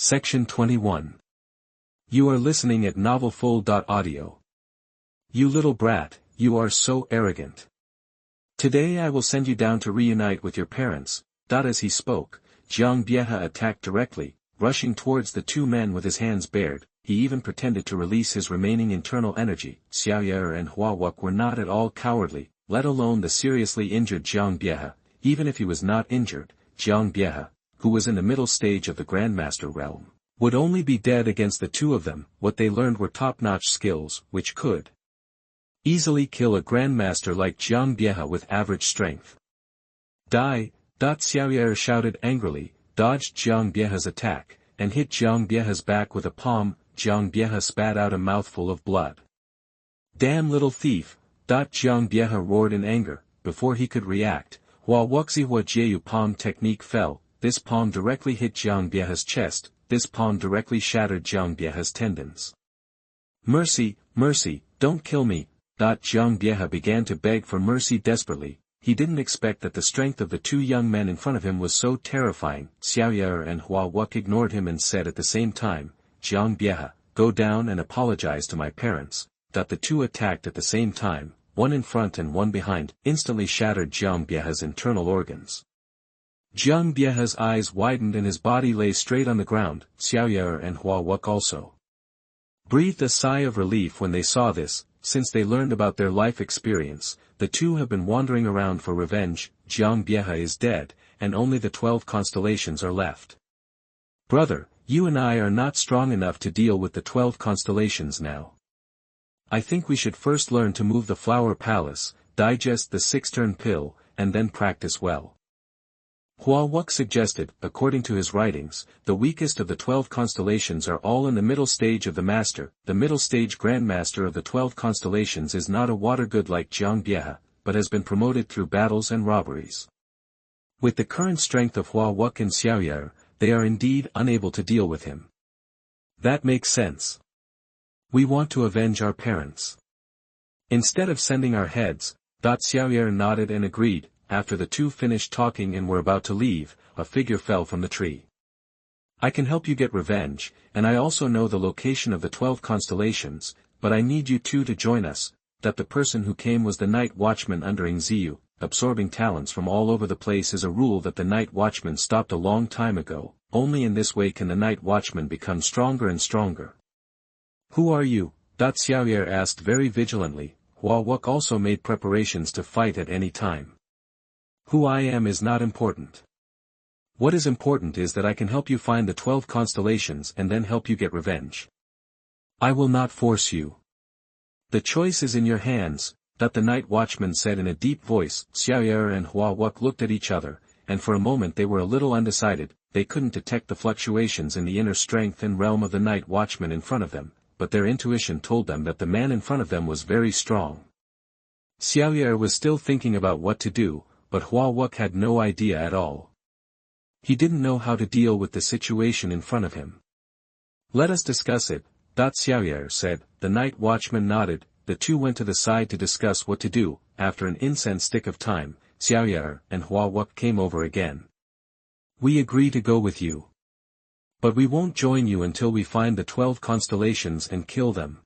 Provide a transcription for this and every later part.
Section 21. You are listening at novelfull.audio. You little brat, you are so arrogant. Today I will send you down to reunite with your parents. As he spoke, Jiang Yuyan attacked directly, rushing towards the two men with his hands bared. He even pretended to release his remaining internal energy. Xiaoye and Huawuk were not at all cowardly, let alone the seriously injured Jiang Yuyan. Even if he was not injured, Jiang Yuyan, who was in the middle stage of the Grandmaster realm, would only be dead against the two of them. What they learned were top-notch skills, which could easily kill a Grandmaster like Jiang Yuyan with average strength. Die! Xiaoye shouted angrily, dodged Jiang Yuyan's attack, and hit Jiang Yuyan's back with a palm. Jiang Yuyan spat out a mouthful of blood. Damn little thief! Jiang Yuyan roared in anger. Before he could react, Huawuxi Jiu palm technique fell. This palm directly hit Jiang Yuyan's chest. This palm directly shattered Jiang Yuyan's tendons. Mercy, mercy, don't kill me! Jiang Yuyan began to beg for mercy desperately. He didn't expect that the strength of the two young men in front of him was so terrifying. Xiaoye and Huawuk ignored him and said at the same time, Jiang Yuyan, go down and apologize to my parents. The two attacked at the same time, one in front and one behind, instantly shattered Jiang Yuyan's internal organs. Jiang Yuyan's eyes widened and his body lay straight on the ground. Xiaoye and Huawuk also breathed a sigh of relief when they saw this. Since they learned about their life experience, the two have been wandering around for revenge. Jiang Yuyan is dead, and only the 12 constellations are left. Brother, you and I are not strong enough to deal with the 12 constellations now. I think we should first learn to move the Flower Palace, digest the 6-turn pill, and then practice well. Huawuk suggested. According to his writings, the weakest of the 12 constellations are all in the middle stage of the master. The middle stage Grandmaster of the 12 constellations is not a watergood like Jiang Yuyan, but has been promoted through battles and robberies. With the current strength of Huawuk and Xiaoye, they are indeed unable to deal with him. That makes sense. We want to avenge our parents. Instead of sending our heads, Xiaoye nodded and agreed. After the two finished talking and were about to leave, a figure fell from the tree. I can help you get revenge, and I also know the location of the 12 constellations, but I need you two to join us. The person who came was the night watchman under Ying Ziyu. Absorbing talents from all over the place is a rule that the night watchman stopped a long time ago. Only in this way can the night watchman become stronger and stronger. Who are you? Xiaoye asked very vigilantly. Huawuk also made preparations to fight at any time. Who I am is not important. What is important is that I can help you find the 12 constellations and then help you get revenge. I will not force you. The choice is in your hands, the night watchman said in a deep voice. Xiaoye and Huawuk looked at each other, and for a moment they were a little undecided. They couldn't detect the fluctuations in the inner strength and realm of the night watchman in front of them, but their intuition told them that the man in front of them was very strong. Xiaoye was still thinking about what to do, but Huawuk had no idea at all. He didn't know how to deal with the situation in front of him. Let us discuss it, Xiaoye said. The night watchman nodded. The two went to the side to discuss what to do. After an incense stick of time, Xiaoye and Huawuk came over again. We agree to go with you. But we won't join you until we find the 12 constellations and kill them.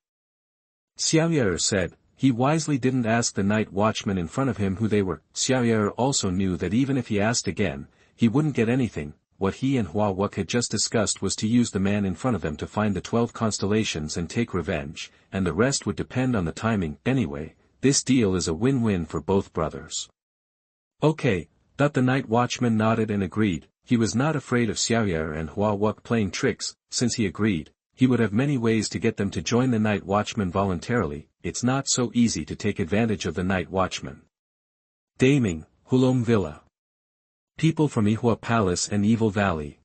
Xiaoye said. He wisely didn't ask the night watchman in front of him who they were. Xiaoye also knew that even if he asked again, he wouldn't get anything. What he and Huawuk had just discussed was to use the man in front of them to find the 12 constellations and take revenge, and the rest would depend on the timing. Anyway, this deal is a win-win for both brothers. Okay, the night watchman nodded and agreed. He was not afraid of Xiaoye and Huawuk playing tricks. Since he agreed, he would have many ways to get them to join the night watchman voluntarily. It's not so easy to take advantage of the night watchman. Daming, Hulong Villa. People from Yihua Palace and Evil Valley.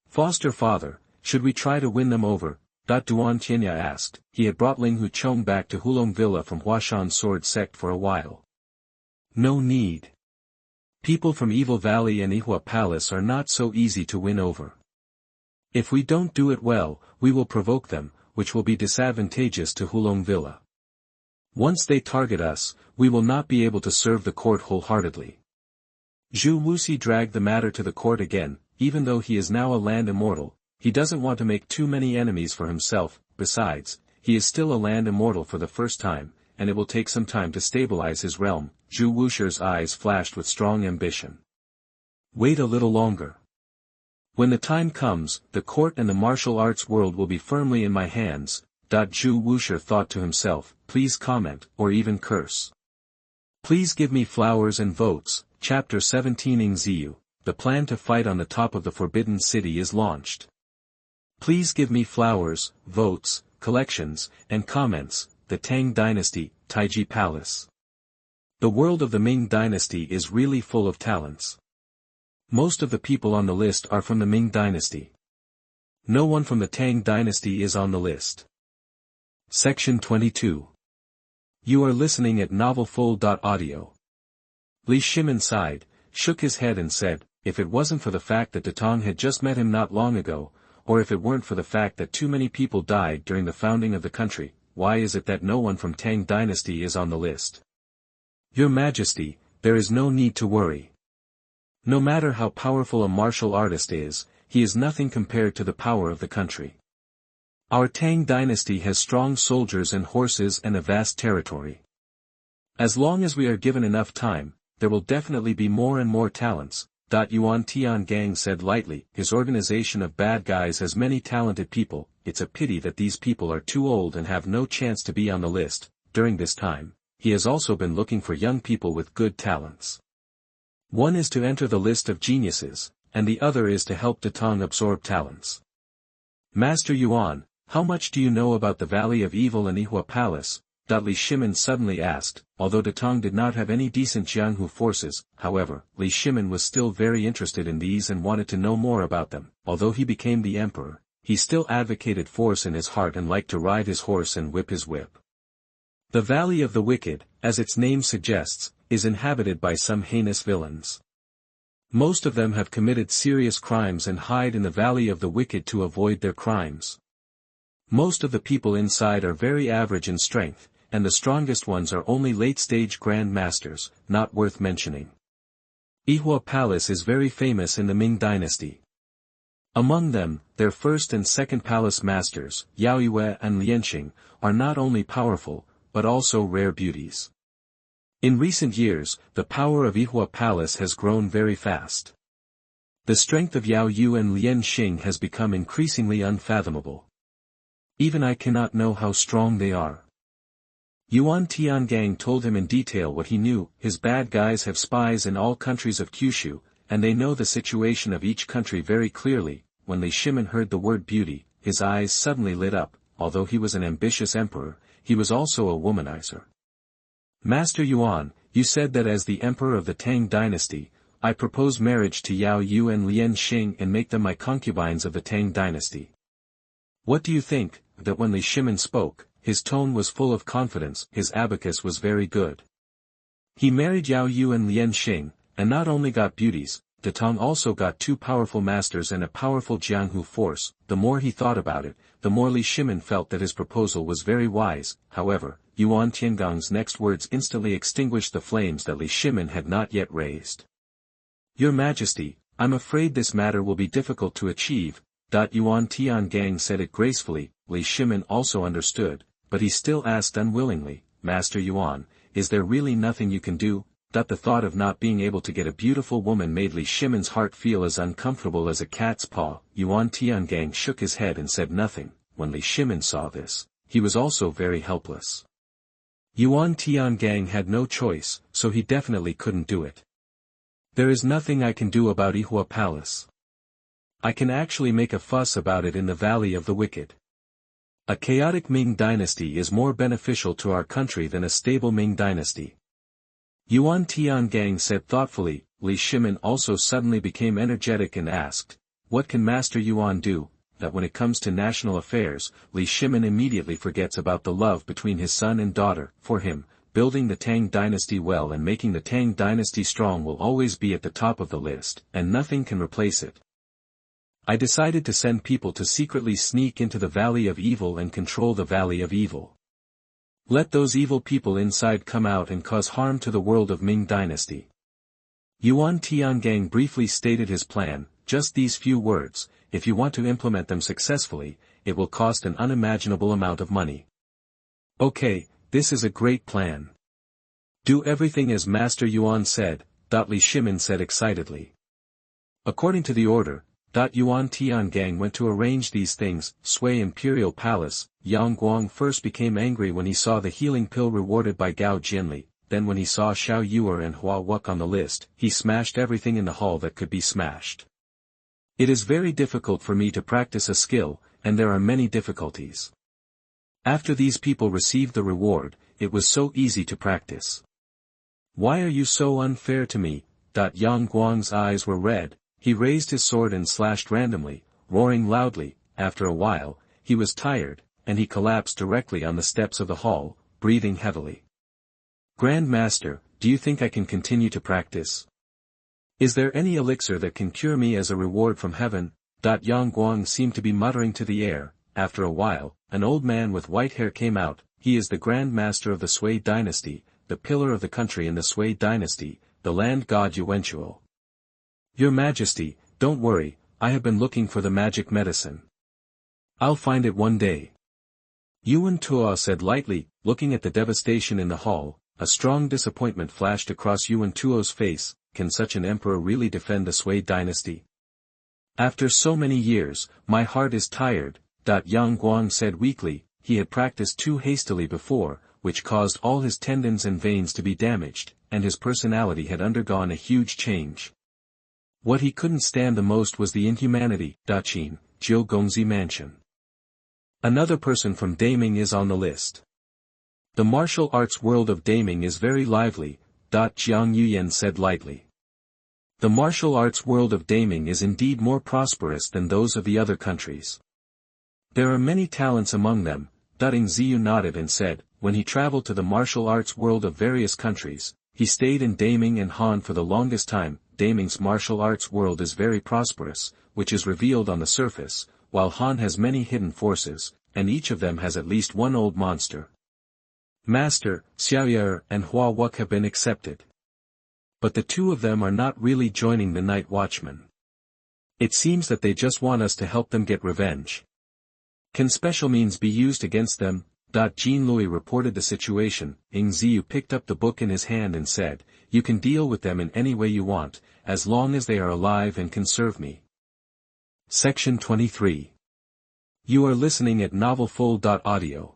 Foster father, should we try to win them over? Duan Tianya asked. He had brought Ling Huchong back to Hulong Villa from Huashan Sword Sect for a while. No need. People from Evil Valley and Yihua Palace are not so easy to win over. If we don't do it well, we will provoke them, which will be disadvantageous to Hulong Villa. Once they target us, we will not be able to serve the court wholeheartedly. Zhu Wuxi dragged the matter to the court again. Even though he is now a land immortal, He doesn't want to make too many enemies for himself. Besides, he is still a land immortal for the first time, and it will take some time to stabilize his realm. Zhu Wusher's eyes flashed with strong ambition. Wait a little longer. When the time comes, the court and the martial arts world will be firmly in my hands. Zhu Wusher thought to himself, please comment, or even curse. Please give me flowers and votes. Chapter 17 Ying Ziyu, the plan to fight on the top of the Forbidden City is launched. Please give me flowers, votes, collections, and comments. The Tang Dynasty, Taiji Palace. The world of the Ming Dynasty is really full of talents. Most of the people on the list are from the Ming Dynasty. No one from the Tang Dynasty is on the list. Section 22. You are listening at novelfull.audio. Li Shimin sighed, shook his head and said, if it wasn't for the fact that Datong had just met him not long ago, or if it weren't for the fact that too many people died during the founding of the country, why is it that no one from Tang Dynasty is on the list? Your Majesty, there is no need to worry. No matter how powerful a martial artist is, he is nothing compared to the power of the country. Our Tang Dynasty has strong soldiers and horses and a vast territory. As long as we are given enough time, there will definitely be more and more talents. Yuan Tiangang said lightly, his organization of bad guys has many talented people, it's a pity that these people are too old and have no chance to be on the list. During this time, he has also been looking for young people with good talents. One is to enter the list of geniuses, and the other is to help Datong absorb talents. Master Yuan, how much do you know about the Valley of Evil and Yihua Palace? Li Shimin suddenly asked. Although Datong did not have any decent Jianghu forces, however, Li Shimin was still very interested in these and wanted to know more about them. Although he became the emperor, he still advocated force in his heart and liked to ride his horse and whip his whip. The Valley of the Wicked, as its name suggests, is inhabited by some heinous villains. Most of them have committed serious crimes and hide in the Valley of the Wicked to avoid their crimes. Most of the people inside are very average in strength, and the strongest ones are only late-stage Grand Masters, not worth mentioning. Yihua Palace is very famous in the Ming Dynasty. Among them, their first and second palace masters, Yao Yue and Lianxing, are not only powerful, but also rare beauties. In recent years, the power of Yihua Palace has grown very fast. The strength of Yao Yu and Lianxing has become increasingly unfathomable. Even I cannot know how strong they are. Yuan Tiangang told him in detail what he knew. His bad guys have spies in all countries of Kyushu, and they know the situation of each country very clearly. When Li Shimin heard the word beauty, his eyes suddenly lit up. Although he was an ambitious emperor, he was also a womanizer. Master Yuan, you said that as the emperor of the Tang Dynasty, I propose marriage to Yao Yu and Lianxing and make them my concubines of the Tang Dynasty. What do you think? That when Li Shimin spoke, his tone was full of confidence, his abacus was very good. He married Yao Yu and Lianxing, and not only got beauties, Datong also got two powerful masters and a powerful Jianghu force. The more he thought about it, the more Li Shimin felt that his proposal was very wise. However, Yuan Tiangang's next words instantly extinguished the flames that Li Shimin had not yet raised. Your Majesty, I'm afraid this matter will be difficult to achieve. Yuan Tiangang said it gracefully. Li Shimin also understood, but he still asked unwillingly, Master Yuan, is there really nothing you can do? The thought of not being able to get a beautiful woman made Li Shimin's heart feel as uncomfortable as a cat's paw. Yuan Tiangang shook his head and said nothing. When Li Shimin saw this, he was also very helpless. Yuan Tiangang had no choice, so he definitely couldn't do it. There is nothing I can do about Yihua Palace. I can actually make a fuss about it in the Valley of the Wicked. A chaotic Ming dynasty is more beneficial to our country than a stable Ming dynasty. Yuan Tiangang said thoughtfully. Li Shimin also suddenly became energetic and asked, what can Master Yuan do? That when it comes to national affairs, Li Shimin immediately forgets about the love between his son and daughter. For him, building the Tang dynasty well and making the Tang dynasty strong will always be at the top of the list, and nothing can replace it. I decided to send people to secretly sneak into the Valley of Evil and control the Valley of Evil. Let those evil people inside come out and cause harm to the world of Ming dynasty. Yuan Tiangang briefly stated his plan. Just these few words, if you want to implement them successfully, it will cost an unimaginable amount of money. Okay, this is a great plan. Do everything as Master Yuan said, Li Shimin said excitedly. According to the order, Yuan Tiangang went to arrange these things. Sui Imperial Palace. Yang Guang first became angry when he saw the healing pill rewarded by Gao Jinli, then when he saw Xiao Yuer and Hua Wuk on the list, he smashed everything in the hall that could be smashed. It is very difficult for me to practice a skill, and there are many difficulties. After these people received the reward, it was so easy to practice. Why are you so unfair to me? Yang Guang's eyes were red, he raised his sword and slashed randomly, roaring loudly. After a while, he was tired, and he collapsed directly on the steps of the hall, breathing heavily. Grand Master, do you think I can continue to practice? Is there any elixir that can cure me as a reward from heaven? Yang Guang seemed to be muttering to the air. After a while, an old man with white hair came out. He is the Grand Master of the Sui Dynasty, the pillar of the country in the Sui Dynasty, the land god Yuanchuo. Your Majesty, don't worry, I have been looking for the magic medicine. I'll find it one day. Yuan Tuo said lightly, looking at the devastation in the hall. A strong disappointment flashed across Yuan Tuo's face. Can such an emperor really defend the Sui Dynasty? After so many years, my heart is tired, Yang Guang said weakly. He had practiced too hastily before, which caused all his tendons and veins to be damaged, and his personality had undergone a huge change. What he couldn't stand the most was the inhumanity. Qin, Jiu Gongzi Mansion. Another person from Daming is on the list. The martial arts world of Daming is very lively, Jiang Yuyan said lightly. The martial arts world of Daming is indeed more prosperous than those of the other countries. There are many talents among them. Ying Ziyu nodded and said, when he traveled to the martial arts world of various countries, he stayed in Daming and Han for the longest time. Daming's martial arts world is very prosperous, which is revealed on the surface, while Han has many hidden forces, and each of them has at least one old monster. Master, Xiaoyer and Hua Wuk have been accepted. But the two of them are not really joining the Night Watchmen. It seems that they just want us to help them get revenge. Can special means be used against them? Jean Louis reported the situation. Ying Ziyu picked up the book in his hand and said, you can deal with them in any way you want, as long as they are alive and can serve me. Section 23. You are listening at novelfull.audio.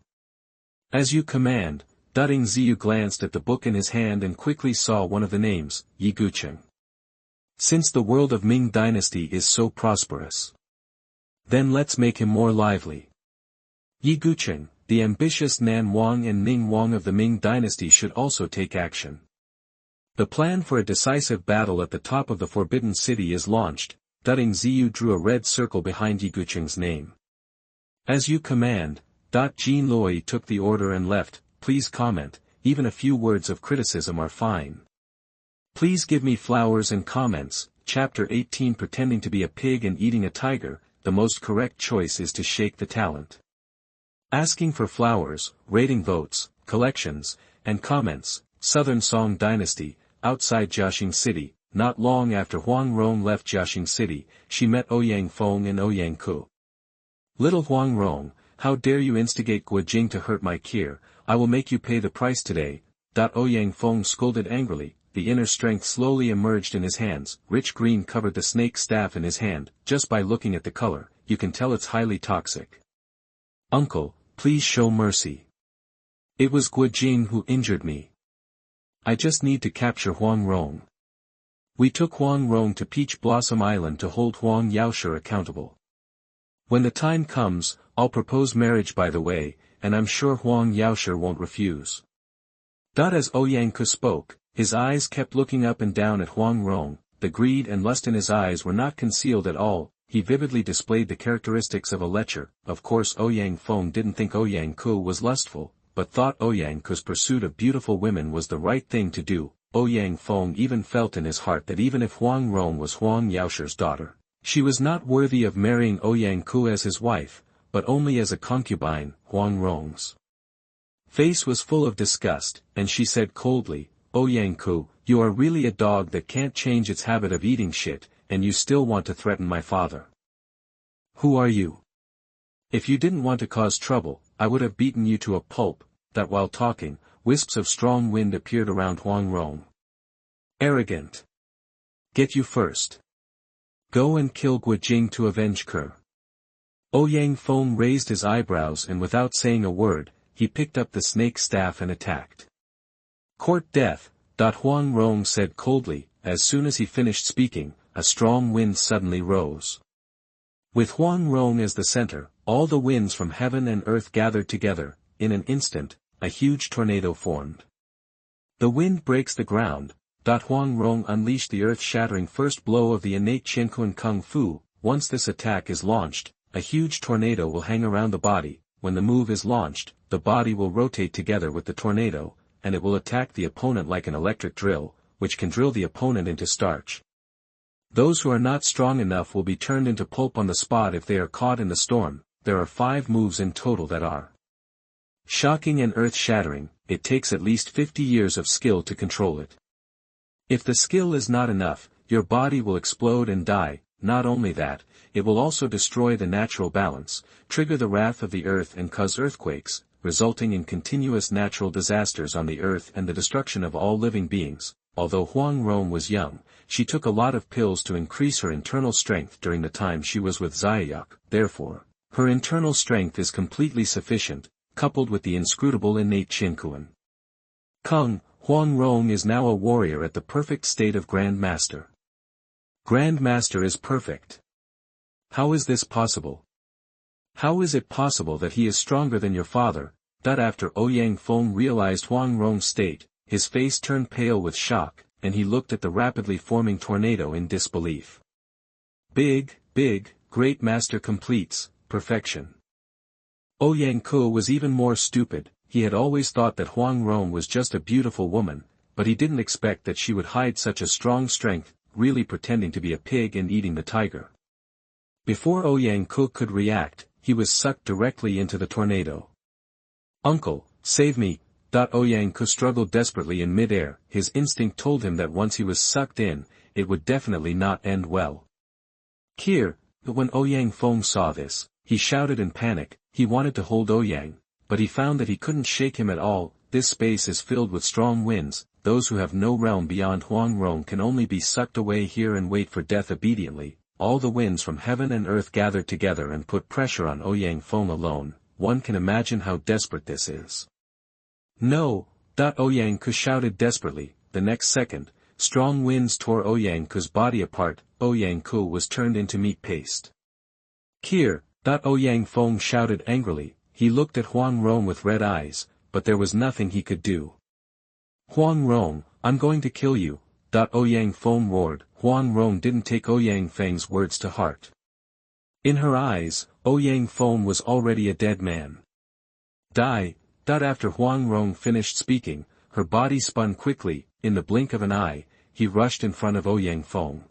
As you command. Ying Ziyu glanced at the book in his hand and quickly saw one of the names, Yi Guqing. Since the world of Ming Dynasty is so prosperous, then let's make him more lively. Yi Guqing, the ambitious Nan Wang and Ning Wang of the Ming Dynasty should also take action. The plan for a decisive battle at the top of the Forbidden City is launched. Ying Ziyu drew a red circle behind Yi Guqing's name. As you command. Jean Louis took the order and left. Please comment, even a few words of criticism are fine. Please give me flowers and comments. Chapter 18 Pretending to be a pig and eating a tiger, the most correct choice is to shake the talent. Asking for flowers, rating votes, collections, and comments. Southern Song Dynasty, outside Jiaxing City. Not long after Huang Rong left Jiaxing City, she met Ouyang Feng and Ouyang Ku. Little Huang Rong, how dare you instigate Guojing to hurt my Kir? I will make you pay the price today. Ouyang Feng scolded angrily. The inner strength slowly emerged in his hands. Rich green covered the snake staff in his hand. Just by looking at the color, you can tell it's highly toxic. Uncle, please show mercy. It was Guojing who injured me. I just need to capture Huang Rong. We took Huang Rong to Peach Blossom Island to hold Huang Yaoshe accountable. When the time comes, I'll propose marriage by the way, and I'm sure Huang Yaoshe won't refuse. As Ouyang Ku spoke, his eyes kept looking up and down at Huang Rong. The greed and lust in his eyes were not concealed at all. He vividly displayed the characteristics of a lecher. Of course Ouyang Feng didn't think Ouyang Ku was lustful, but thought Ouyang Ku's pursuit of beautiful women was the right thing to do. Ouyang Feng even felt in his heart that even if Huang Rong was Huang Yaoshe's daughter, she was not worthy of marrying Ouyang Ku as his wife, but only as a concubine. Huang Rong's face was full of disgust, and she said coldly, Ouyang Ku, you are really a dog that can't change its habit of eating shit, and you still want to threaten my father. Who are you? If you didn't want to cause trouble, I would have beaten you to a pulp. That while talking, wisps of strong wind appeared around Huang Rong. Arrogant. Get you first. Go and kill Guojing to avenge Ke. Ouyang Feng raised his eyebrows and without saying a word, he picked up the snake staff and attacked. Court death, Huang Rong said coldly. As soon as he finished speaking, a strong wind suddenly rose. With Huang Rong as the center, all the winds from heaven and earth gathered together. In an instant, a huge tornado formed. The wind breaks the ground. Huang Rong unleashed the earth-shattering first blow of the innate Qianquan Kung Fu. Once this attack is launched, a huge tornado will hang around the body. When the move is launched, the body will rotate together with the tornado, and it will attack the opponent like an electric drill, which can drill the opponent into starch. Those who are not strong enough will be turned into pulp on the spot if they are caught in the storm. There are 5 moves in total that are shocking and earth-shattering. It takes at least 50 years of skill to control it. If the skill is not enough, your body will explode and die. Not only that, it will also destroy the natural balance, trigger the wrath of the earth and cause earthquakes, resulting in continuous natural disasters on the earth and the destruction of all living beings. Although Huang Rong was young, she took a lot of pills to increase her internal strength during the time she was with Ziyuk. Therefore, her internal strength is completely sufficient, coupled with the inscrutable innate Qianquan Kung. Huang Rong is now a warrior at the perfect state of Grand Master. Grand Master is perfect. How is this possible? How is it possible that he is stronger than your father? After Ouyang Feng realized Huang Rong's state, his face turned pale with shock, and he looked at the rapidly forming tornado in disbelief. Big, Great Master completes, perfection. Ouyang Ke was even more stupid. He had always thought that Huang Rong was just a beautiful woman, but he didn't expect that she would hide such a strong strength, really pretending to be a pig and eating the tiger. Before Ouyang Ke could react, he was sucked directly into the tornado. Uncle, save me! Ouyang Ke struggled desperately in mid-air. His instinct told him that once he was sucked in, it would definitely not end well. But when Ouyang Feng saw this, he shouted in panic. He wanted to hold Ouyang, but he found that he couldn't shake him at all. This space is filled with strong winds. Those who have no realm beyond Huang Rong can only be sucked away here and wait for death obediently. All the winds from heaven and earth gathered together and put pressure on Ouyang Feng alone. One can imagine how desperate this is. No! Ouyang Ke shouted desperately. The next second, strong winds tore Ouyang Ke's body apart. Ouyang Ke was turned into meat paste. Ouyang Feng shouted angrily. He looked at Huang Rong with red eyes, but there was nothing he could do. Huang Rong, I'm going to kill you! Ouyang Feng roared. Huang Rong didn't take Ouyang Feng's words to heart. In her eyes, Ouyang Feng was already a dead man. Die! After Huang Rong finished speaking, her body spun quickly. In the blink of an eye, he rushed in front of Ouyang Feng.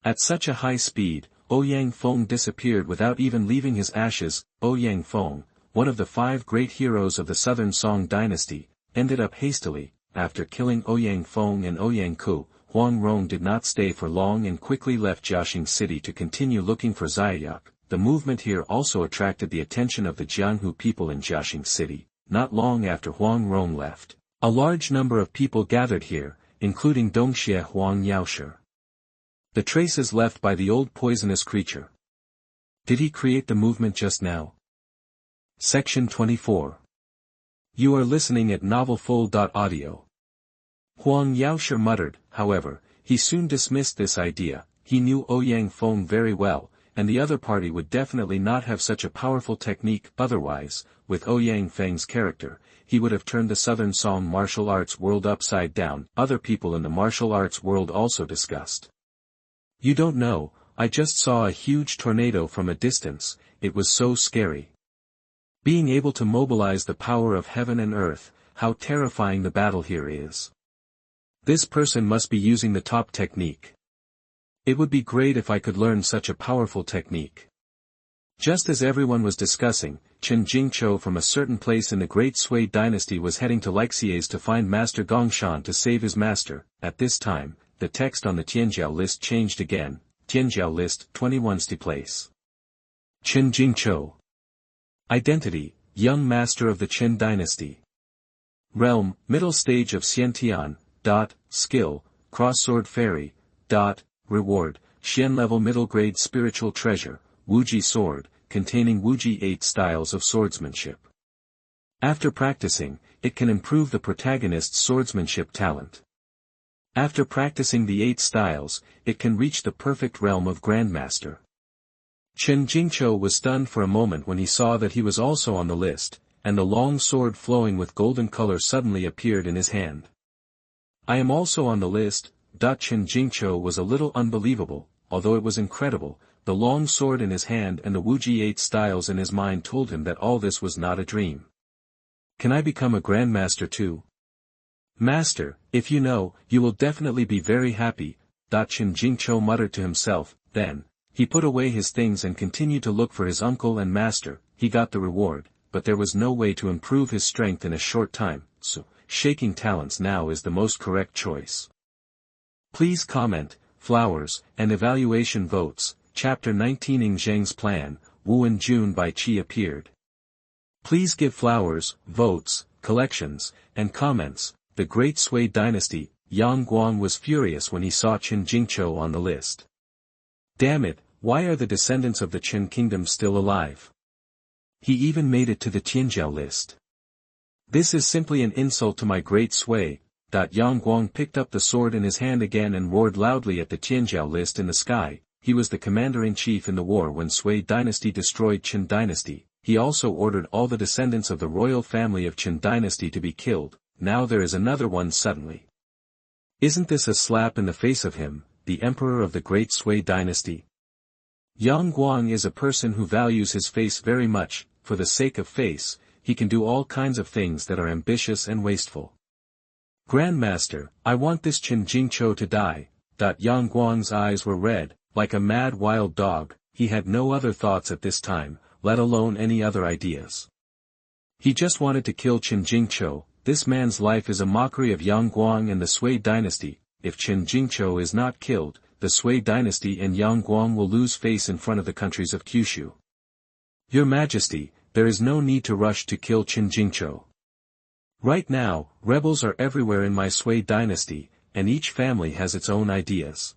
At such a high speed, Ouyang Feng disappeared without even leaving his ashes. Ouyang Feng, one of the 5 great heroes of the Southern Song dynasty, ended up hastily. After killing Ouyang Feng and Ouyang Ke, Huang Rong did not stay for long and quickly left Jiaxing City to continue looking for Ziyuk. The movement here also attracted the attention of the Jianghu people in Jiaxing City. Not long after Huang Rong left, a large number of people gathered here, including Dongxie Huang Yaoshi. The traces left by the old poisonous creature. Did he create the movement just now? Section 24. You are listening at novelfull.audio. Huang Yaoshi muttered. However, he soon dismissed this idea. He knew Ouyang Feng very well, and the other party would definitely not have such a powerful technique. Otherwise, with Ouyang Feng's character, he would have turned the Southern Song martial arts world upside down. Other people in the martial arts world also discussed. You don't know, I just saw a huge tornado from a distance. It was so scary. Being able to mobilize the power of heaven and earth, how terrifying the battle here is. This person must be using the top technique. It would be great if I could learn such a powerful technique. Just as everyone was discussing, Chen Jingqiu from a certain place in the Great Sui dynasty was heading to Lixie's to find Master Gongshan to save his master. At this time, the text on the Tianjiao list changed again. Tianjiao list 21st place. Qin Jingzhou. Identity, young master of the Qin Dynasty. Realm, middle stage of Xiantian. Skill, cross-sword fairy. Reward, Xian level middle grade spiritual treasure, Wuji sword, containing Wuji 8 styles of swordsmanship. After practicing, it can improve the protagonist's swordsmanship talent. After practicing the 8 styles, it can reach the perfect realm of Grandmaster. Qin Jingzhou was stunned for a moment when he saw that he was also on the list, and the long sword flowing with golden color suddenly appeared in his hand. I am also on the list. Qin Jingzhou was a little unbelievable, although it was incredible. The long sword in his hand and the Wuji 8 styles in his mind told him that all this was not a dream. Can I become a Grandmaster too? Master, if you know, you will definitely be very happy. Qin Jingzhou muttered to himself. Then, he put away his things and continued to look for his uncle and master. He got the reward, but there was no way to improve his strength in a short time, so, shaking talents now is the most correct choice. Please comment, flowers, and evaluation votes. Chapter 19 Ying Zheng's plan, Wu and Jun by Qi appeared. Please give flowers, votes, collections, and comments. The Great Sui Dynasty. Yang Guang was furious when he saw Qin Jingzhou on the list. Damn it, why are the descendants of the Qin kingdom still alive? He even made it to the Tianjiao list. This is simply an insult to my great Sui. Yang Guang picked up the sword in his hand again and roared loudly at the Tianjiao list in the sky. He was the commander-in-chief in the war when Sui dynasty destroyed Qin dynasty. He also ordered all the descendants of the royal family of Qin dynasty to be killed. Now there is another one suddenly. Isn't this a slap in the face of him, the emperor of the great Sui dynasty? Yang Guang is a person who values his face very much. For the sake of face, he can do all kinds of things that are ambitious and wasteful. Grandmaster, I want this Qin Jingzhou to die. Yang Guang's eyes were red, like a mad wild dog. He had no other thoughts at this time, let alone any other ideas. He just wanted to kill Qin Jingzhou. This man's life is a mockery of Yang Guang and the Sui dynasty. If Qin Jingzhou is not killed, the Sui dynasty and Yang Guang will lose face in front of the countries of Kyushu. Your Majesty, there is no need to rush to kill Qin Jingzhou. Right now, rebels are everywhere in my Sui dynasty, and each family has its own ideas.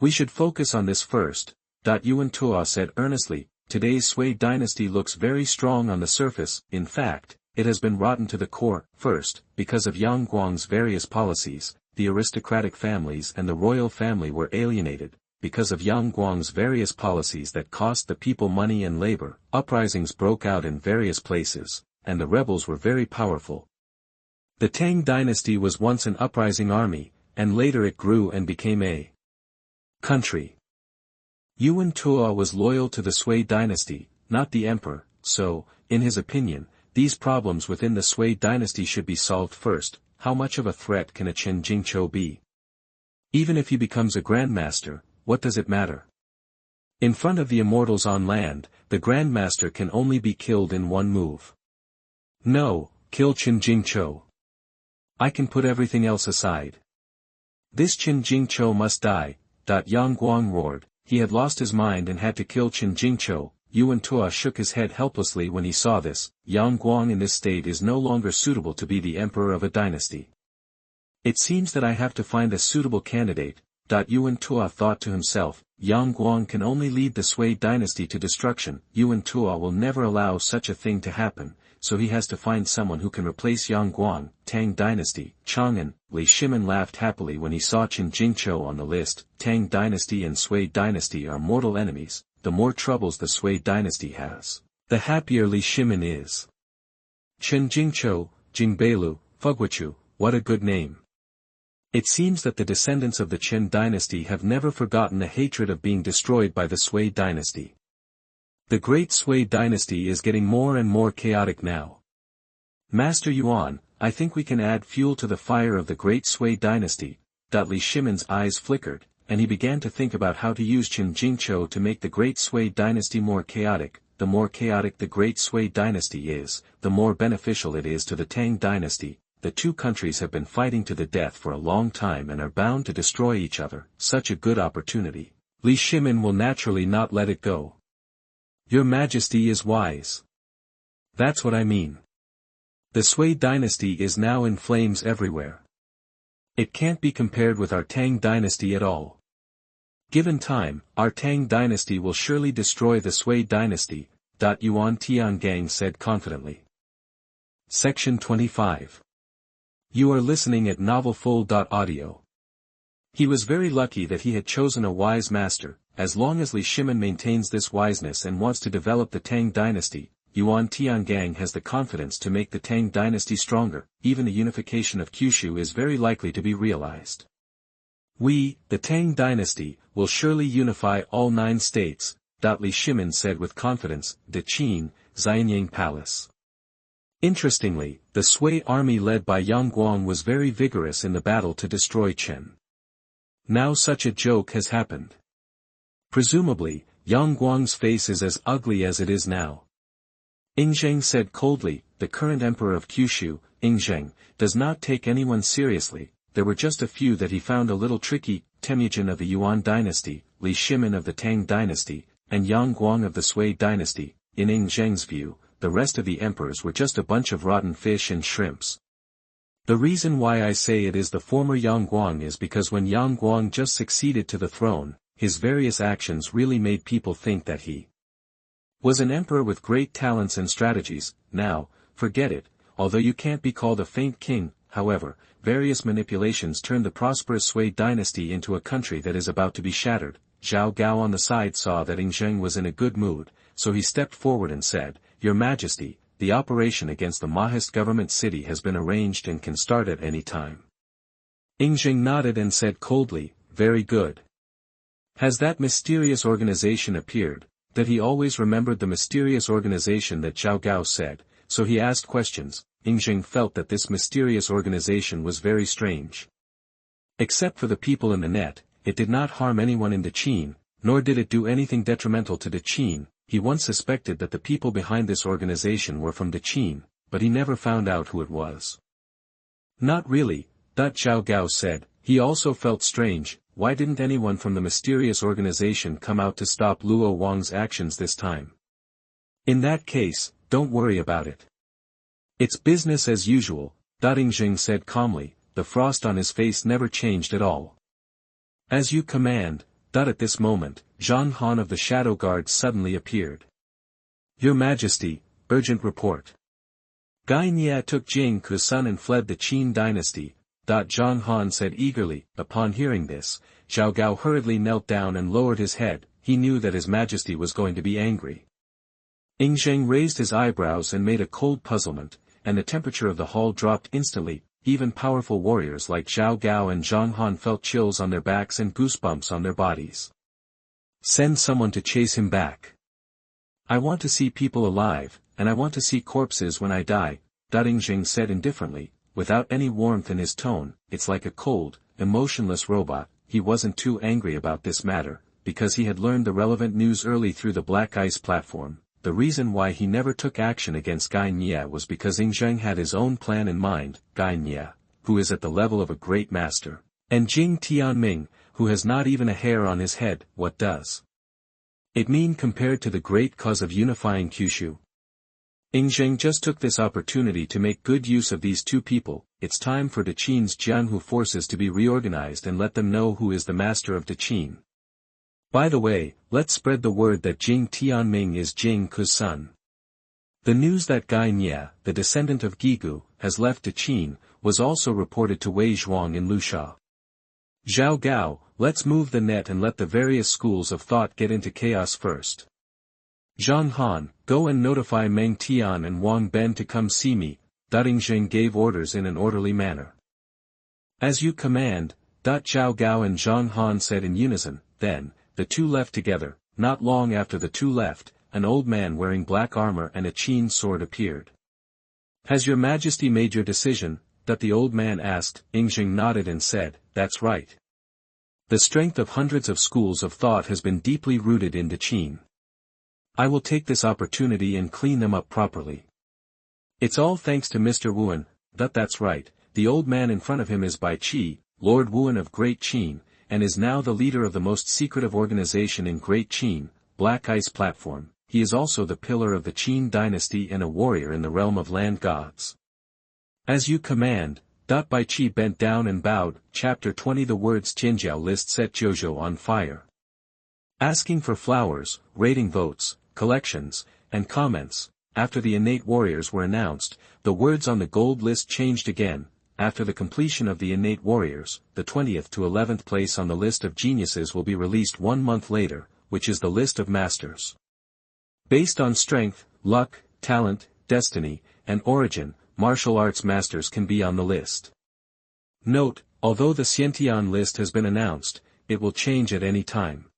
We should focus on this first. Yuan Tuo said earnestly. Today's Sui dynasty looks very strong on the surface. In fact, it has been rotten to the core. First, because of Yang Guang's various policies, the aristocratic families and the royal family were alienated. Because of Yang Guang's various policies that cost the people money and labor, uprisings broke out in various places, and the rebels were very powerful. The Tang dynasty was once an uprising army, and later it grew and became a country. Yuan Tuo was loyal to the Sui dynasty, not the emperor, so, in his opinion, these problems within the Sui dynasty should be solved first. How much of a threat can a Qin Jingzhou be? Even if he becomes a grandmaster, what does it matter? In front of the immortals on land, the grandmaster can only be killed in one move. No, kill Qin Jingzhou. I can put everything else aside. This Qin Jingzhou must die. Yang Guang roared. He had lost his mind and had to kill Qin Jingzhou. Yuan Tuo shook his head helplessly when he saw this. Yang Guang in this state is no longer suitable to be the emperor of a dynasty. It seems that I have to find a suitable candidate. Yuan Tuo thought to himself. Yang Guang can only lead the Sui dynasty to destruction. Yuan Tuo will never allow such a thing to happen, so he has to find someone who can replace Yang Guang. Tang dynasty. Chang'an. Li Shimin laughed happily when he saw Qin Jingzhou on the list. Tang dynasty and Sui dynasty are mortal enemies. The more troubles the Sui dynasty has, the happier Li Shimin is. Qin Jingzhou, Jingbeilu, Fuguichu, what a good name. It seems that the descendants of the Qin dynasty have never forgotten the hatred of being destroyed by the Sui dynasty. The great Sui dynasty is getting more and more chaotic now. Master Yuan, I think we can add fuel to the fire of the great Sui dynasty. Li Shimin's eyes flickered, and he began to think about how to use Qin Jingzhou to make the great Sui dynasty more chaotic. The more chaotic the great Sui dynasty is, the more beneficial it is to the Tang dynasty. The two countries have been fighting to the death for a long time and are bound to destroy each other. Such a good opportunity. Li Shimin will naturally not let it go. Your Majesty is wise. That's what I mean. The Sui dynasty is now in flames everywhere. It can't be compared with our Tang dynasty at all. Given time, our Tang dynasty will surely destroy the Sui dynasty, Yuan Tiangang said confidently. Section 25. You are listening at novelfull.audio. He was very lucky that he had chosen a wise master. As long as Li Shimin maintains this wiseness and wants to develop the Tang dynasty, Yuan Tiangang has the confidence to make the Tang dynasty stronger. Even the unification of Kyushu is very likely to be realized. We, the Tang dynasty, will surely unify all 9 states, Li Shimin said with confidence, de Qin, Xianyang Palace. Interestingly, the Sui army led by Yang Guang was very vigorous in the battle to destroy Qin. Now such a joke has happened. Presumably, Yang Guang's face is as ugly as it is now. Ying Ziyu said coldly, the current emperor of Kyushu, Ying Ziyu, does not take anyone seriously. There were just a few that he found a little tricky, Temujin of the Yuan dynasty, Li Shimin of the Tang dynasty, and Yang Guang of the Sui dynasty. In Ying Zheng's view, the rest of the emperors were just a bunch of rotten fish and shrimps. The reason why I say it is the former Yang Guang is because when Yang Guang just succeeded to the throne, his various actions really made people think that he was an emperor with great talents and strategies. Now, forget it, although you can't be called a faint king. However, various manipulations turned the prosperous Sui dynasty into a country that is about to be shattered. Zhao Gao on the side saw that Ying Ziyu was in a good mood, so he stepped forward and said, Your Majesty, the operation against the Mahist government city has been arranged and can start at any time. Ying Ziyu nodded and said coldly, Very good. Has that mysterious organization appeared? That he always remembered the mysterious organization that Zhao Gao said, so he asked questions. Ying Ziyu felt that this mysterious organization was very strange. Except for the people in the net, it did not harm anyone in Qin, nor did it do anything detrimental to Qin. He once suspected that the people behind this organization were from Qin, but he never found out who it was. Not really, Zhao Gao said. He also felt strange. Why didn't anyone from the mysterious organization come out to stop Luo Wang's actions this time? In that case, don't worry about it. It's business as usual, Ying Ziyu said calmly. The frost on his face never changed at all. As you command. At this moment, Xuanhuan of the Shadow Guard suddenly appeared. Your Majesty, urgent report. Gai Nye took Jing Ku's son and fled the Qin Dynasty. Xuanhuan said eagerly. Upon hearing this, Zhao Gao hurriedly knelt down and lowered his head. He knew that His Majesty was going to be angry. Ying Ziyu raised his eyebrows and made a cold puzzlement, and the temperature of the hall dropped instantly. Even powerful warriors like Zhao Gao and Xuanhuan felt chills on their backs and goosebumps on their bodies. Send someone to chase him back. I want to see people alive, and I want to see corpses when I die, Ying Ziyu said indifferently, without any warmth in his tone. It's like a cold, emotionless robot. He wasn't too angry about this matter, because he had learned the relevant news early through the Black Ice platform. The reason why he never took action against Gai Nye was because Ying Ziyu had his own plan in mind. Gai Nye, who is at the level of a great master, and Jing Tianming, who has not even a hair on his head. What does it mean compared to the great cause of unifying Kyushu? Ying Ziyu just took this opportunity to make good use of these two people. It's time for Qin's Jianhu forces to be reorganized and let them know who is the master of Qin. By the way, let's spread the word that Jing Tianming is Jing Ku's son. The news that Gai Nye, the descendant of Gigu, has left Qin, was also reported to Wei Zhuang in Lusha. Zhao Gao, let's move the net and let the various schools of thought get into chaos first. Xuanhuan, go and notify Meng Tian and Wang Ben to come see me. Ying Ziyu gave orders in an orderly manner. As you command, Zhao Gao and Xuanhuan said in unison. Then, the two left together. Not long after the two left, an old man wearing black armor and a Qin sword appeared. Has your Majesty made your decision? The old man asked. Ying Ziyu nodded and said, That's right. The strength of hundreds of schools of thought has been deeply rooted in Qin. I will take this opportunity and clean them up properly. It's all thanks to Mr. Wuan. That's right. The old man in front of him is Bai Qi, Lord Wuan of Great Qin, and is now the leader of the most secretive organization in Great Qin, Black Ice Platform. he is also the pillar of the Qin Dynasty and a warrior in the realm of land gods. As you command. Bai Qi bent down and bowed. Chapter 20. The words Tianjiao list set Jiuzhou on fire. Asking for flowers, rating votes, collections, and comments. After the innate warriors were announced, the words on the gold list changed again. After the completion of the innate warriors, the 20th to 11th place on the list of geniuses will be released 1 month later, which is the list of masters. Based on strength, luck, talent, destiny, and origin, martial arts masters can be on the list. Note, although the Xiantian list has been announced, it will change at any time.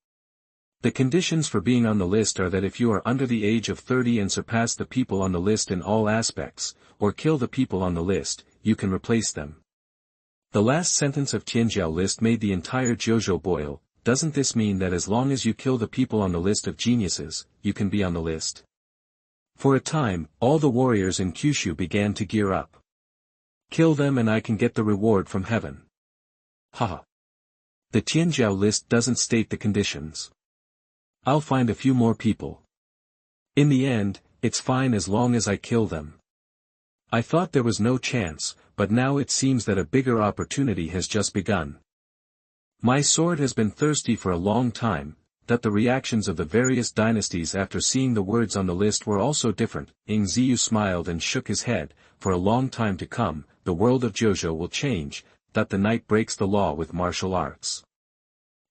The conditions for being on the list are that if you are under the age of 30 and surpass the people on the list in all aspects, or kill the people on the list, you can replace them. The last sentence of Tianjiao list made the entire Jiuzhou boil. Doesn't this mean that as long as you kill the people on the list of geniuses, you can be on the list? For a time, all the warriors in Kyushu began to gear up. Kill them and I can get the reward from heaven. Haha. The Tianjiao list doesn't state the conditions. I'll find a few more people. In the end, it's fine as long as I kill them. I thought there was no chance, but now it seems that a bigger opportunity has just begun. My sword has been thirsty for a long time. That the reactions of the various dynasties after seeing the words on the list were also different. Ying Ziyu smiled and shook his head. For a long time to come, the world of Jiuzhou will change. That the knight breaks the law with martial arts.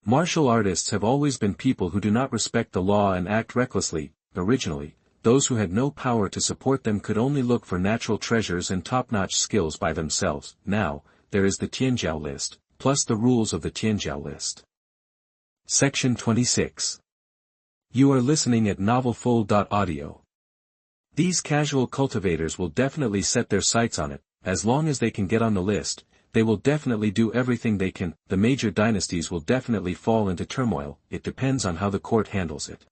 Martial artists have always been people who do not respect the law and act recklessly. Originally, those who had no power to support them could only look for natural treasures and top-notch skills by themselves. Now, there is the Tianjiao list, plus the rules of the Tianjiao list. Section 26. You are listening at novelfull.audio. These casual cultivators will definitely set their sights on it. As long as they can get on the list, they will definitely do everything they can. The major dynasties will definitely fall into turmoil. It depends on how the court handles it.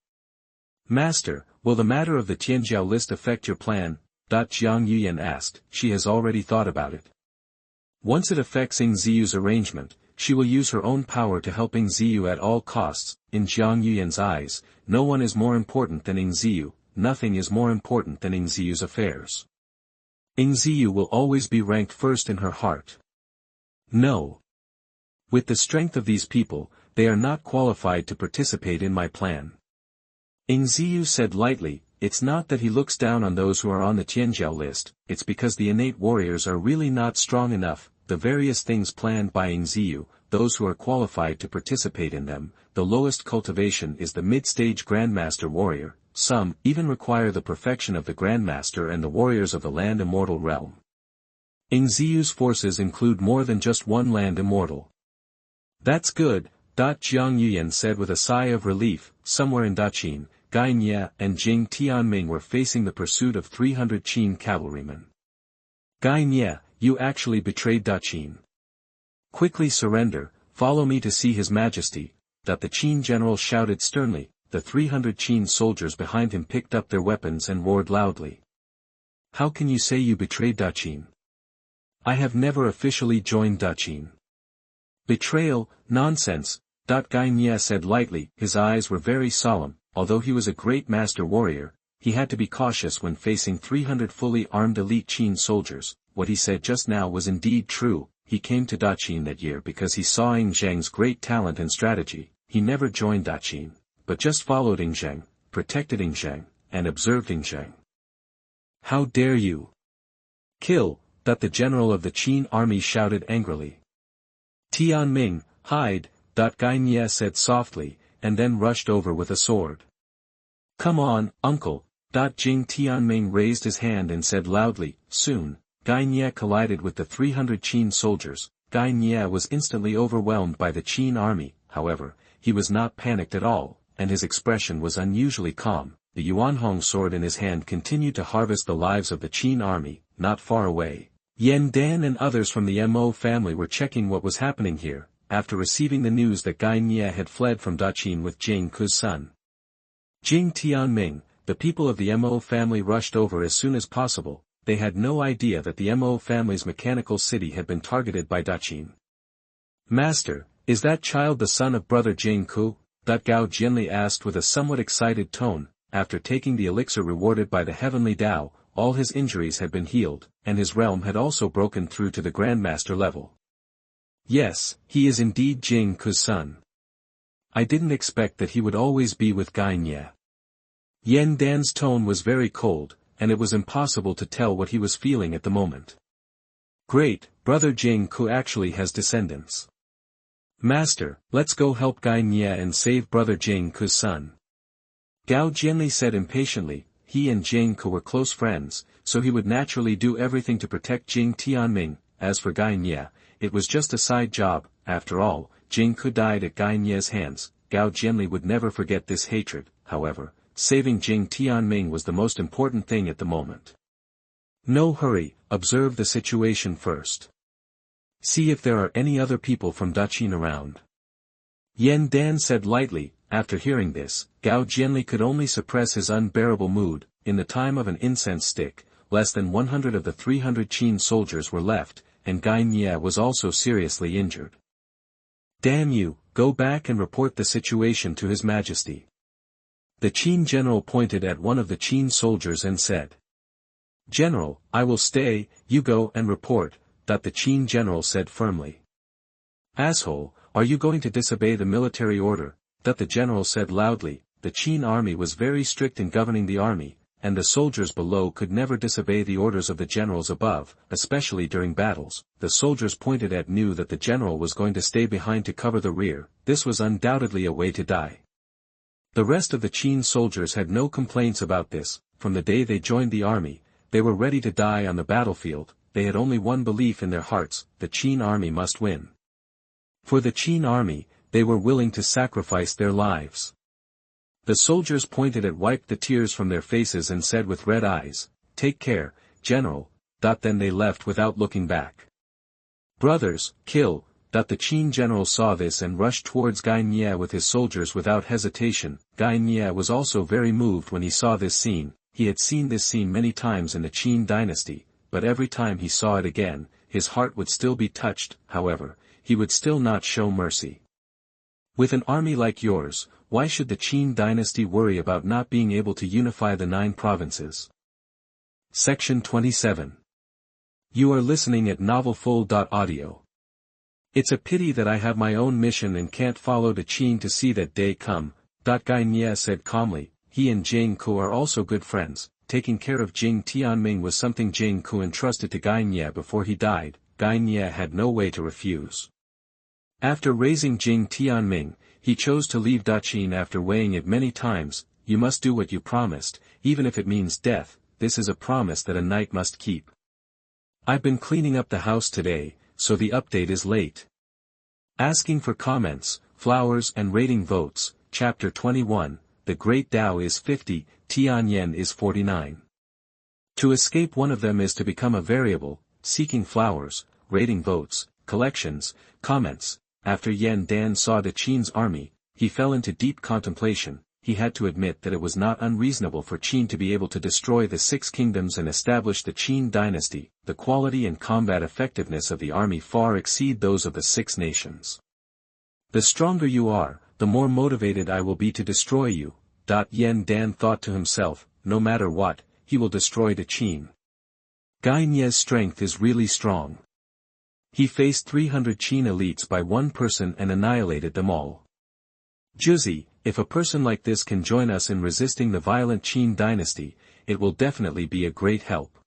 Master, will the matter of the Tianjiao list affect your plan? Jiang Yuyan asked. She has already thought about it. Once it affects Ying Ziyu's arrangement, she will use her own power to help Ying Ziyu at all costs. In Jiang Yuyan's eyes, no one is more important than Ying Ziyu. Nothing is more important than Ying Ziyu's affairs. Ying Ziyu will always be ranked first in her heart. No. With the strength of these people, they are not qualified to participate in my plan. Ying Ziyu said lightly, it's not that he looks down on those who are on the Tianjiao list, it's because the innate warriors are really not strong enough. The various things planned by Ying Ziyu, those who are qualified to participate in them, the lowest cultivation is the mid-stage Grandmaster warrior, some even require the perfection of the Grandmaster and the warriors of the land immortal realm. Ying Ziyu's forces include more than just one land immortal. That's good, Jiang Yuyan said with a sigh of relief. Somewhere in Daqin, Gai Nye and Jing Tianming were facing the pursuit of 300 Qin cavalrymen. Gai Nye, you actually betrayed Daqin. Quickly surrender, follow me to see His Majesty. The Qin general shouted sternly. The 300 Qin soldiers behind him picked up their weapons and roared loudly. How can you say you betrayed Daqin? I have never officially joined Daqin. Betrayal, nonsense, Gai Nye said lightly. His eyes were very solemn. Although he was a great master warrior, he had to be cautious when facing 300 fully armed elite Qin soldiers. What he said just now was indeed true. He came to Daqin that year because he saw Ying Zheng's great talent and strategy. He never joined Daqin, but just followed Ying Zheng, protected Ying Zheng, and observed Ying Zheng. How dare you? Kill, the general of the Qin army shouted angrily. Tianming, hide, Gai Nye said softly, and then rushed over with a sword. Come on, uncle, Jing Tianming raised his hand and said loudly. Soon, Gai Nye collided with the 300 Qin soldiers. Gai Nye was instantly overwhelmed by the Qin army. However, he was not panicked at all, and his expression was unusually calm. The Yuanhong sword in his hand continued to harvest the lives of the Qin army. Not far away, Yan Dan and others from the Mo family were checking what was happening here, after receiving the news that Gai Nye had fled from Daqin with Jing Ku's son. Jing Tianming, the people of the Mo family rushed over as soon as possible. They had no idea that the Mo family's mechanical city had been targeted by Daqin. Master, is that child the son of brother Jing Ku? Gao Jianli asked with a somewhat excited tone. after taking the elixir rewarded by the heavenly Tao, all his injuries had been healed, and his realm had also broken through to the Grandmaster level. Yes, he is indeed Jing Ke's son. I didn't expect that he would always be with Gainye. Yan Dan's tone was very cold, and it was impossible to tell what he was feeling at the moment. Great, brother Jing Ke actually has descendants. Master, let's go help Gainye and save brother Jing Ke's son. Gao Jianli said impatiently. He and Jing Ke were close friends, so he would naturally do everything to protect Jing Tianming. As for Gainye, it was just a side job. After all, Jing Ke died at Gainye's hands. Gao Jianli would never forget this hatred. However, saving Jing Tianming was the most important thing at the moment. No hurry, observe the situation first. See if there are any other people from Daqin around. Yan Dan said lightly. After hearing this, Gao Jianli could only suppress his unbearable mood. In the time of an incense stick, less than 100 of the 300 Qin soldiers were left, and Gainye was also seriously injured. Damn you, go back and report the situation to His Majesty. The Qin general pointed at one of the Qin soldiers and said. General, I will stay, you go and report, the Qin general said firmly. Asshole, are you going to disobey the military order? The general said loudly. The Qin army was very strict in governing the army, and the soldiers below could never disobey the orders of the generals above, especially during battles. The soldiers pointed at knew that the general was going to stay behind to cover the rear. This was undoubtedly a way to die. The rest of the Qin soldiers had no complaints about this. From the day they joined the army, they were ready to die on the battlefield. They had only one belief in their hearts: the Qin army must win. For the Qin army, they were willing to sacrifice their lives. The soldiers pointed at wiped the tears from their faces and said with red eyes, Take care, General. Then they left without looking back. Brothers, kill. The Qin general saw this and rushed towards Gainye with his soldiers without hesitation. Gainye was also very moved when he saw this scene. He had seen this scene many times in the Qin Dynasty, but every time he saw it again, his heart would still be touched. However, he would still not show mercy. With an army like yours, why should the Qin dynasty worry about not being able to unify the 9 provinces? Section 27. You are listening at novelfull.audio. It's a pity that I have my own mission and can't follow the Qin to see that day come. Gainye said calmly. He and Jing Ke are also good friends. Taking care of Jing Tianming was something Jing Ke entrusted to Gainye before he died. Gainye had no way to refuse. After raising Jing Tianming, he chose to leave Daqin after weighing it many times. You must do what you promised, even if it means death. This is a promise that a knight must keep. I've been cleaning up the house today, so the update is late. Asking for comments, flowers and rating votes. Chapter 21, The Great Tao is 50, Tianyan is 49. To escape one of them is to become a variable, seeking flowers, rating votes, collections, comments. After Yan Dan saw the Qin's army, he fell into deep contemplation. He had to admit that it was not unreasonable for Qin to be able to destroy the 6 kingdoms and establish the Qin dynasty. The quality and combat effectiveness of the army far exceed those of the 6 nations. The stronger you are, the more motivated I will be to destroy you. Yan Dan thought to himself, no matter what, he will destroy the Qin. Gainye's strength is really strong. He faced 300 Qin elites by one person and annihilated them all. Juzi, if a person like this can join us in resisting the violent Qin dynasty, it will definitely be a great help.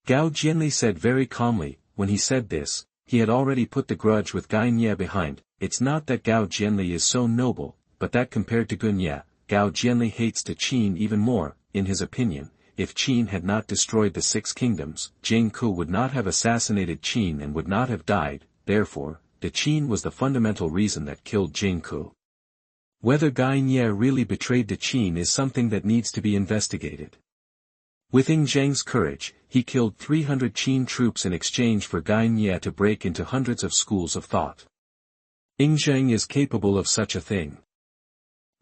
Gao Jianli said very calmly. When he said this, he had already put the grudge with Gainye behind. It's not that Gao Jianli is so noble, but that compared to Gainye, Gao Jianli hates the Qin even more. In his opinion, if Qin had not destroyed the 6 kingdoms, Jing Ke would not have assassinated Qin and would not have died. Therefore, the Qin was the fundamental reason that killed Jing Ke. Whether Gainye really betrayed the Qin is something that needs to be investigated. With Ying Zheng's courage, he killed 300 Qin troops in exchange for Gainye to break into hundreds of schools of thought. Ying Zheng is capable of such a thing.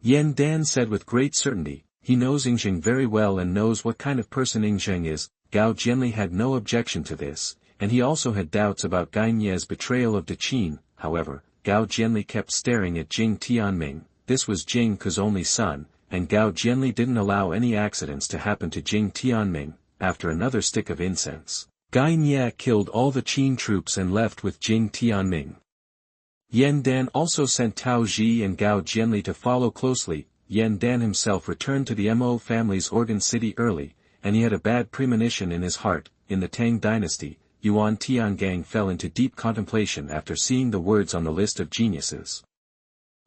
Yan Dan said with great certainty. He knows Ying Zheng very well and knows what kind of person Ying Zheng is. Gao Jianli had no objection to this, and he also had doubts about Gainye's betrayal of the Qin. However, Gao Jianli kept staring at Jing Tianming. This was Jing Ke's only son, and Gao Jianli didn't allow any accidents to happen to Jing Tianming. After another stick of incense, Gai Nye killed all the Qin troops and left with Jing Tianming. Yan Dan also sent Tao Ji and Gao Jianli to follow closely. Yan Dan himself returned to the Mo family's Organ City early, and he had a bad premonition in his heart. In the Tang Dynasty, Yuan Tiangang fell into deep contemplation after seeing the words on the list of geniuses.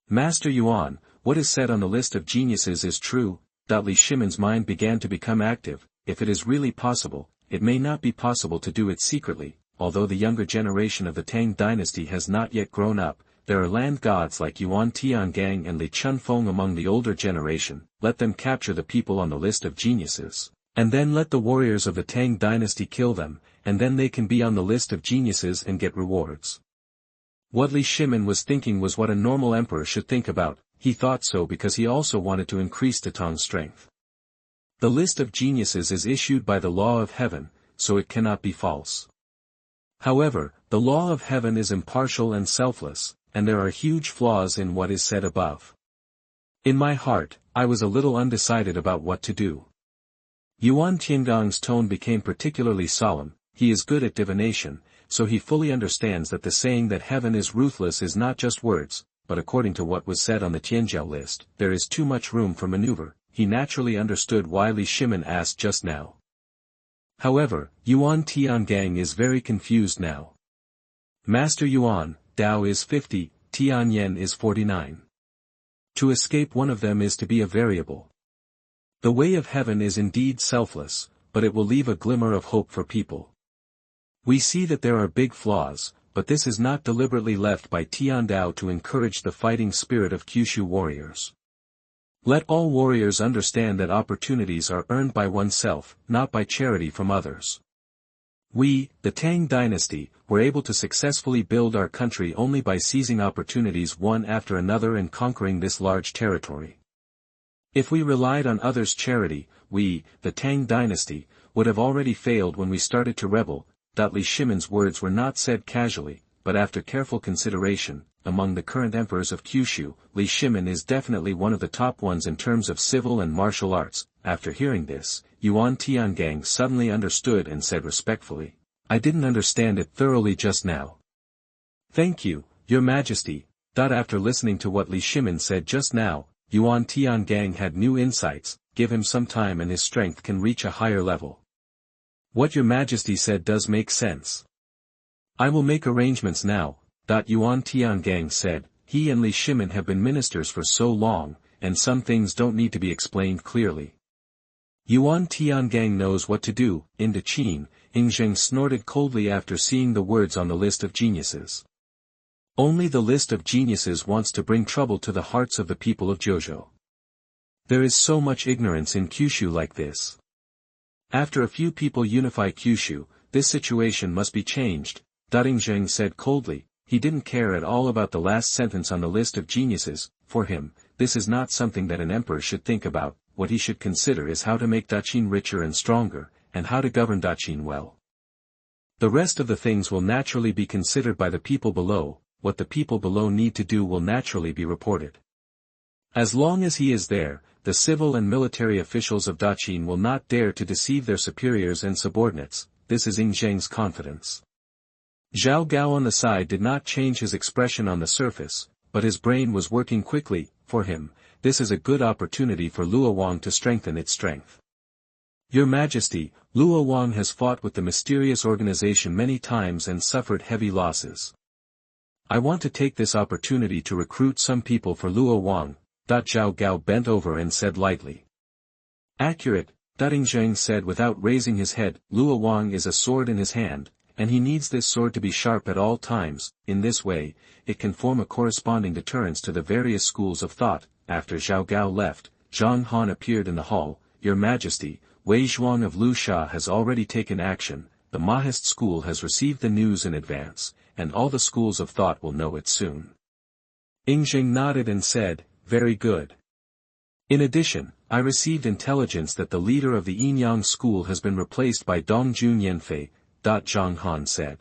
Master Yuan, what is said on the list of geniuses is true. Li Shimon's mind began to become active. If it is really possible, it may not be possible to do it secretly. Although the younger generation of the Tang Dynasty has not yet grown up, there are land gods like Yuan Tiangang and Li Chunfeng among the older generation. Let them capture the people on the list of geniuses, and then let the warriors of the Tang Dynasty kill them, and then they can be on the list of geniuses and get rewards. What Li Shimon was thinking was what a normal emperor should think about. He thought so because he also wanted to increase Tang's strength. The list of geniuses is issued by the law of heaven, so it cannot be false. However, the law of heaven is impartial and selfless, and there are huge flaws in what is said above. In my heart, I was a little undecided about what to do. Yuan Tiangong's tone became particularly solemn. He is good at divination, so he fully understands that the saying that heaven is ruthless is not just words, but according to what was said on the Tianjiao list, there is too much room for maneuver. He naturally understood why Li Shimon asked just now. However, Yuan Tiangang is very confused now. Master Yuan, Dao is 50, Tianyan is 49. To escape one of them is to be a variable. The way of heaven is indeed selfless, but it will leave a glimmer of hope for people. We see that there are big flaws, but this is not deliberately left by Tian Dao to encourage the fighting spirit of Kyushu warriors. Let all warriors understand that opportunities are earned by oneself, not by charity from others. We, the Tang Dynasty, were able to successfully build our country only by seizing opportunities one after another and conquering this large territory. If we relied on others' charity, we, the Tang Dynasty, would have already failed when we started to rebel. Li Shimon's words were not said casually, but after careful consideration. Among the current emperors of Kyushu, Li Shimon is definitely one of the top ones in terms of civil and martial arts. After hearing this, Yuan Tiangang suddenly understood and said respectfully, I didn't understand it thoroughly just now. Thank you, Your Majesty. After listening to what Li Shimon said just now, Yuan Tiangang had new insights. Give him some time and his strength can reach a higher level. What Your Majesty said does make sense. I will make arrangements now. Yuan Tiangang said, he and Li Shimon have been ministers for so long, and some things don't need to be explained clearly. Yuan Tiangang knows what to do. In Qin, Ying snorted coldly after seeing the words on the list of geniuses. Only the list of geniuses wants to bring trouble to the hearts of the people of Jiuzhou. There is so much ignorance in Kyushu like this. After a few people unify Kyushu, this situation must be changed, Ying said coldly. He didn't care at all about the last sentence on the list of geniuses. For him, this is not something that an emperor should think about. What he should consider is how to make Qin richer and stronger, and how to govern Qin well. The rest of the things will naturally be considered by the people below. What the people below need to do will naturally be reported. As long as he is there, the civil and military officials of Qin will not dare to deceive their superiors and subordinates. This is Ying Zheng's confidence. Zhao Gao on the side did not change his expression on the surface, but his brain was working quickly. For him, this is a good opportunity for Luo Wang to strengthen its strength. Your Majesty, Luo Wang has fought with the mysterious organization many times and suffered heavy losses. I want to take this opportunity to recruit some people for Luo Wang. Zhao Gao bent over and said lightly. Accurate, Ying Zheng said without raising his head. Luo Wang is a sword in his hand, and he needs this sword to be sharp at all times. In this way, it can form a corresponding deterrence to the various schools of thought. After Zhao Gao left, Zhang Han appeared in the hall. Your Majesty, Wei Zhuang of Lusha has already taken action. The Mahist school has received the news in advance, and all the schools of thought will know it soon. Ying Zheng nodded and said, very good. In addition, I received intelligence that the leader of the Yinyang school has been replaced by Dongjun Yanfei. Zhang Han said.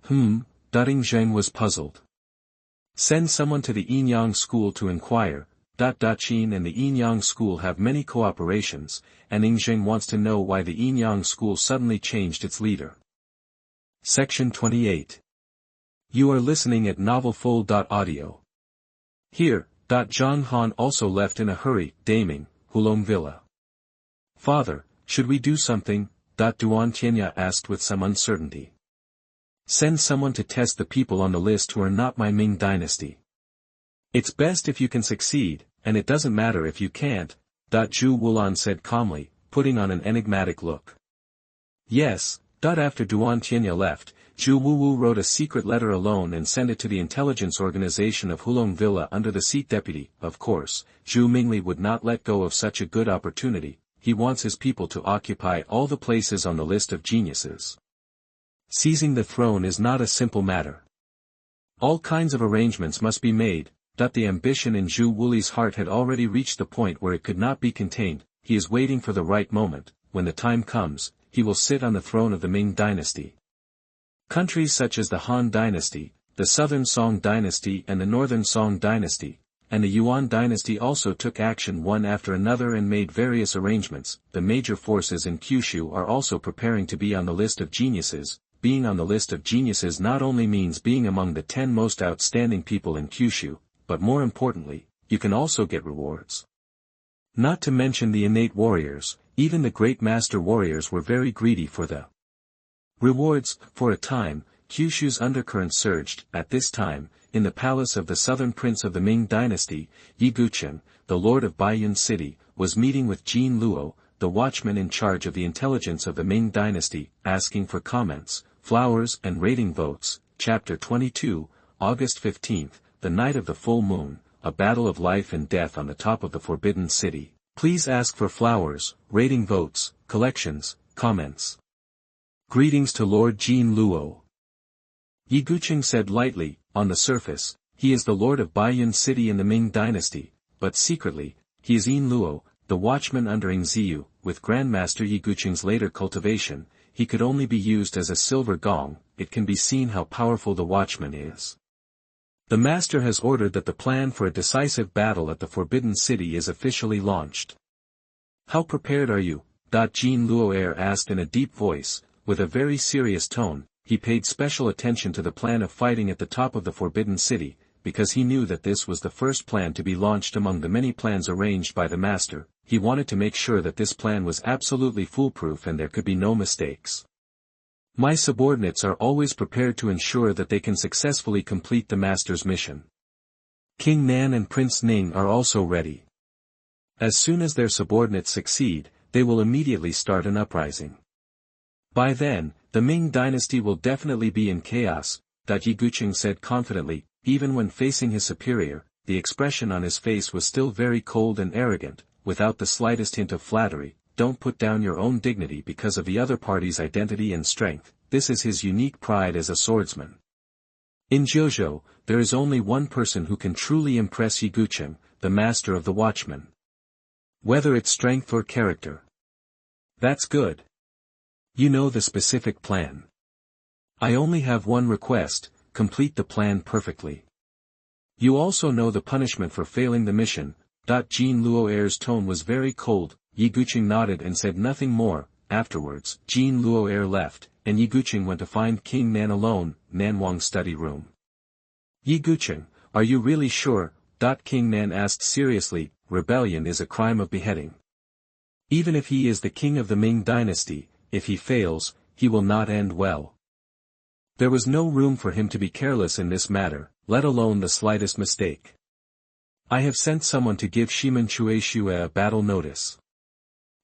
Ying Zheng was puzzled. Send someone to the Yinyang school to inquire. Qin and the Yinyang school have many cooperations, and Ying wants to know why the Yinyang school suddenly changed its leader. Section 28. You are listening at novelfull.audio. Here, Xuanhuan also left in a hurry, Daming, Hulong Villa. Father, should we do something? Duan Tianya asked with some uncertainty. Send someone to test the people on the list who are not my Ming dynasty. It's best if you can succeed, and it doesn't matter if you can't, Zhu Wulan said calmly, putting on an enigmatic look. Yes. After Duan Tianya left, Zhu Wuwu wrote a secret letter alone and sent it to the intelligence organization of Hulong Villa under the seat deputy. Of course, Zhu Mingli would not let go of such a good opportunity. He wants his people to occupy all the places on the list of geniuses. Seizing the throne is not a simple matter. All kinds of arrangements must be made. The ambition in Zhu Wuli's heart had already reached the point where it could not be contained. He is waiting for the right moment. When the time comes, he will sit on the throne of the Ming dynasty. Countries such as the Han dynasty, the southern Song dynasty and the northern Song dynasty, and the Yuan dynasty also took action one after another and made various arrangements. The major forces in Kyushu are also preparing to be on the list of geniuses. Being on the list of geniuses not only means being among the 10 most outstanding people in Kyushu, but more importantly, you can also get rewards. Not to mention the innate warriors, even the great master warriors were very greedy for the rewards. For a time, Kyushu's undercurrent surged. At this time, in the palace of the southern prince of the Ming dynasty, Yi Gucheng, the lord of Baiyun city, was meeting with Jin Luo, the watchman in charge of the intelligence of the Ming dynasty, asking for comments, flowers and rating votes. Chapter 22, August 15th, the night of the full moon, a battle of life and death on the top of the Forbidden City. Please ask for flowers, rating votes, collections, comments. Greetings to Lord Jin Luo. Yi Gucheng said lightly. On the surface, he is the lord of Baiyun city in the Ming dynasty, but secretly, he is Yin Luo, the watchman under Ying Ziyu. With Grandmaster Yi Gucheng's later cultivation, he could only be used as a silver gong. It can be seen how powerful the watchman is. The master has ordered that the plan for a decisive battle at the Forbidden City is officially launched. How prepared are you? Jin Luo asked in a deep voice, with a very serious tone. He paid special attention to the plan of fighting at the top of the Forbidden City, because he knew that this was the first plan to be launched among the many plans arranged by the master. He wanted to make sure that this plan was absolutely foolproof and there could be no mistakes. My subordinates are always prepared to ensure that they can successfully complete the master's mission. King Nan and Prince Ning are also ready. As soon as their subordinates succeed, they will immediately start an uprising. By then, the Ming dynasty will definitely be in chaos, Yi Gucheng said confidently. Even when facing his superior, the expression on his face was still very cold and arrogant, without the slightest hint of flattery. Don't put down your own dignity because of the other party's identity and strength. This is his unique pride as a swordsman. In Jiuzhou, there is only one person who can truly impress Yi Gucheng, the master of the watchmen. Whether it's strength or character. That's good. You know the specific plan. I only have one request: complete the plan perfectly. You also know the punishment for failing the mission. Jin Luo's tone was very cold. Yi Gucheng nodded and said nothing more. Afterwards, Jin Luo left, and Yi Gucheng went to find King Nan alone. Nanwang's study room. Yi Gucheng, are you really sure? King Nan asked seriously. Rebellion is a crime of beheading. Even if he is the king of the Ming dynasty, if he fails, he will not end well. There was no room for him to be careless in this matter, let alone the slightest mistake. I have sent someone to give Shimen Chueshue a battle notice.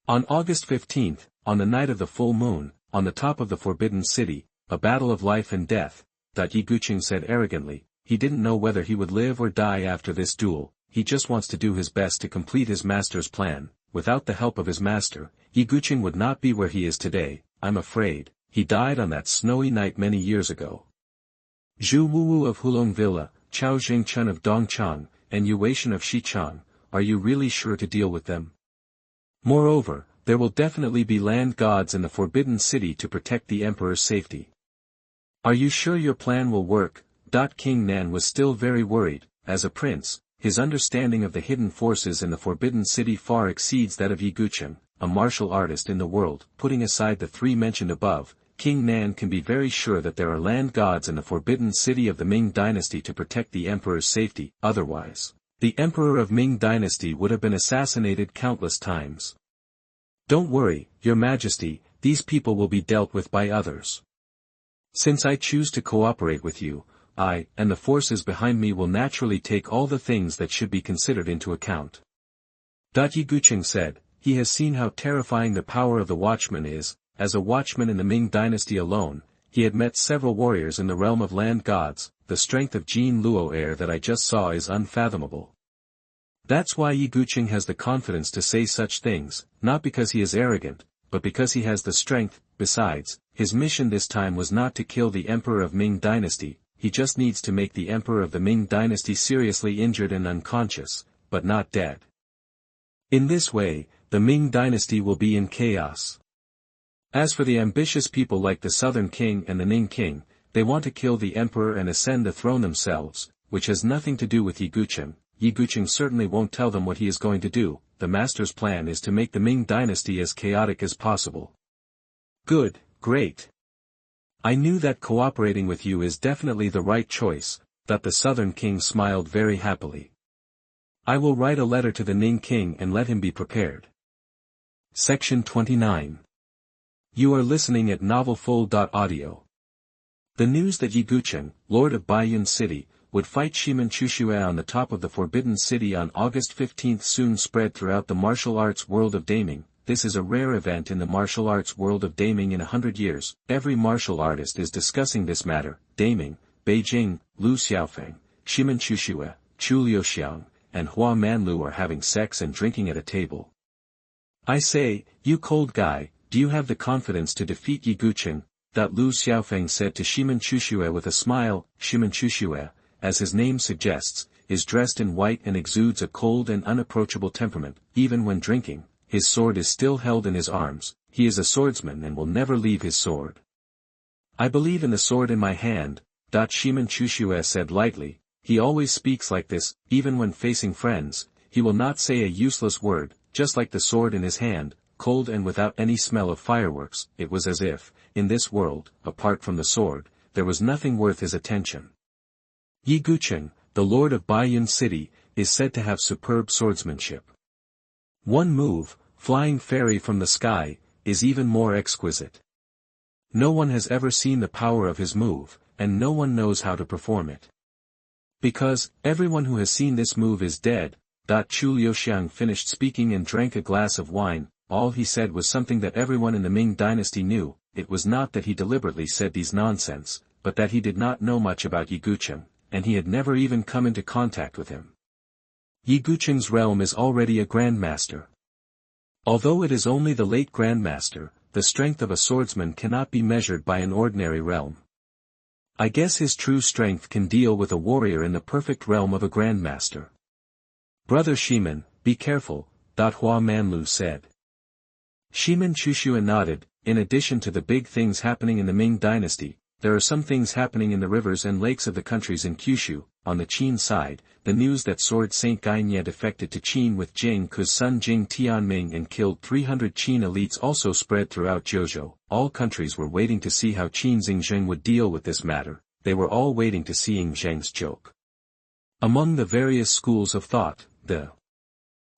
On August 15th, on the night of the full moon, on the top of the Forbidden City, a battle of life and death, Yi Gucheng said arrogantly. He didn't know whether he would live or die after this duel. He just wants to do his best to complete his master's plan. Without the help of his master, Yi Gucheng would not be where he is today. I'm afraid, he died on that snowy night many years ago. Zhu Wuwu of Hulong Villa, Chao Jingchun of Dongchang, and Yu Weishan of Xichang, are you really sure to deal with them? Moreover, there will definitely be land gods in the Forbidden City to protect the emperor's safety. Are you sure your plan will work? King Nan was still very worried. As a prince, his understanding of the hidden forces in the Forbidden City far exceeds that of Ye Gucheng, a martial artist in the world. Putting aside the three mentioned above, King Nan can be very sure that there are land gods in the Forbidden City of the Ming Dynasty to protect the emperor's safety. Otherwise, the emperor of Ming Dynasty would have been assassinated countless times. Don't worry, Your Majesty, these people will be dealt with by others. Since I choose to cooperate with you, I, and the forces behind me will naturally take all the things that should be considered into account. Ye Gucheng said, he has seen how terrifying the power of the watchman is. As a watchman in the Ming Dynasty alone, he had met several warriors in the realm of land gods. The strength of Jin Luo Air that I just saw is unfathomable. That's why Ye Gucheng has the confidence to say such things, not because he is arrogant, but because he has the strength. Besides, his mission this time was not to kill the emperor of Ming Dynasty, he just needs to make the emperor of the Ming Dynasty seriously injured and unconscious, but not dead. In this way, the Ming Dynasty will be in chaos. As for the ambitious people like the Southern King and the Ning King, they want to kill the emperor and ascend the throne themselves, which has nothing to do with Ye Gucheng. Ye Gucheng certainly won't tell them what he is going to do. The master's plan is to make the Ming Dynasty as chaotic as possible. Good, great. I knew that cooperating with you is definitely the right choice. That the Southern King smiled very happily. I will write a letter to the Ning King and let him be prepared. Section 29. You are listening at novelfull.audio. The news that Ye Gucheng, Lord of Baiyun City, would fight Shimen Chushue on the top of the Forbidden City on August 15 soon spread throughout the martial arts world of Daming. This is a rare event in the martial arts world of Daming in 100 years. Every martial artist is discussing this matter. Daming, Beijing, Lu Xiaofeng, Shimen Chushue, Chu Liuxiang, and Hua Manlu are having sex and drinking at a table. I say, you cold guy, do you have the confidence to defeat Ye Gucheng? Lu Xiaofeng said to Shimen Chushue with a smile. Shimen Chushue, as his name suggests, is dressed in white and exudes a cold and unapproachable temperament. Even when drinking, his sword is still held in his arms. He is a swordsman and will never leave his sword. I believe in the sword in my hand. Shimen Chushue said lightly. He always speaks like this, even when facing friends. He will not say a useless word, just like the sword in his hand. Cold and without any smell of fireworks. It was as if, in this world, apart from the sword, there was nothing worth his attention. Ye Gucheng, the lord of Baiyun City, is said to have superb swordsmanship. One move, flying fairy from the sky, is even more exquisite. No one has ever seen the power of his move, and no one knows how to perform it. Because, everyone who has seen this move is dead. Chu Liuxiang finished speaking and drank a glass of wine. All he said was something that everyone in the Ming Dynasty knew. It was not that he deliberately said these nonsense, but that he did not know much about Ye Gucheng, and he had never even come into contact with him. Ye Gucheng's realm is already a grandmaster. Although it is only the late grandmaster, the strength of a swordsman cannot be measured by an ordinary realm. I guess his true strength can deal with a warrior in the perfect realm of a grandmaster. Brother Shimen, be careful, Hua Manlu said. Shimen Chushue nodded. In addition to the big things happening in the Ming Dynasty, there are some things happening in the rivers and lakes of the countries in Kyushu. On the Qin side, the news that Sword Saint Gainye defected to Qin with Jing Ke's son Jing Tianming and killed 300 Qin elites also spread throughout Jiuzhou. All countries were waiting to see how Qin Xingzheng would deal with this matter. They were all waiting to see Ying Zheng's joke. Among the various schools of thought, the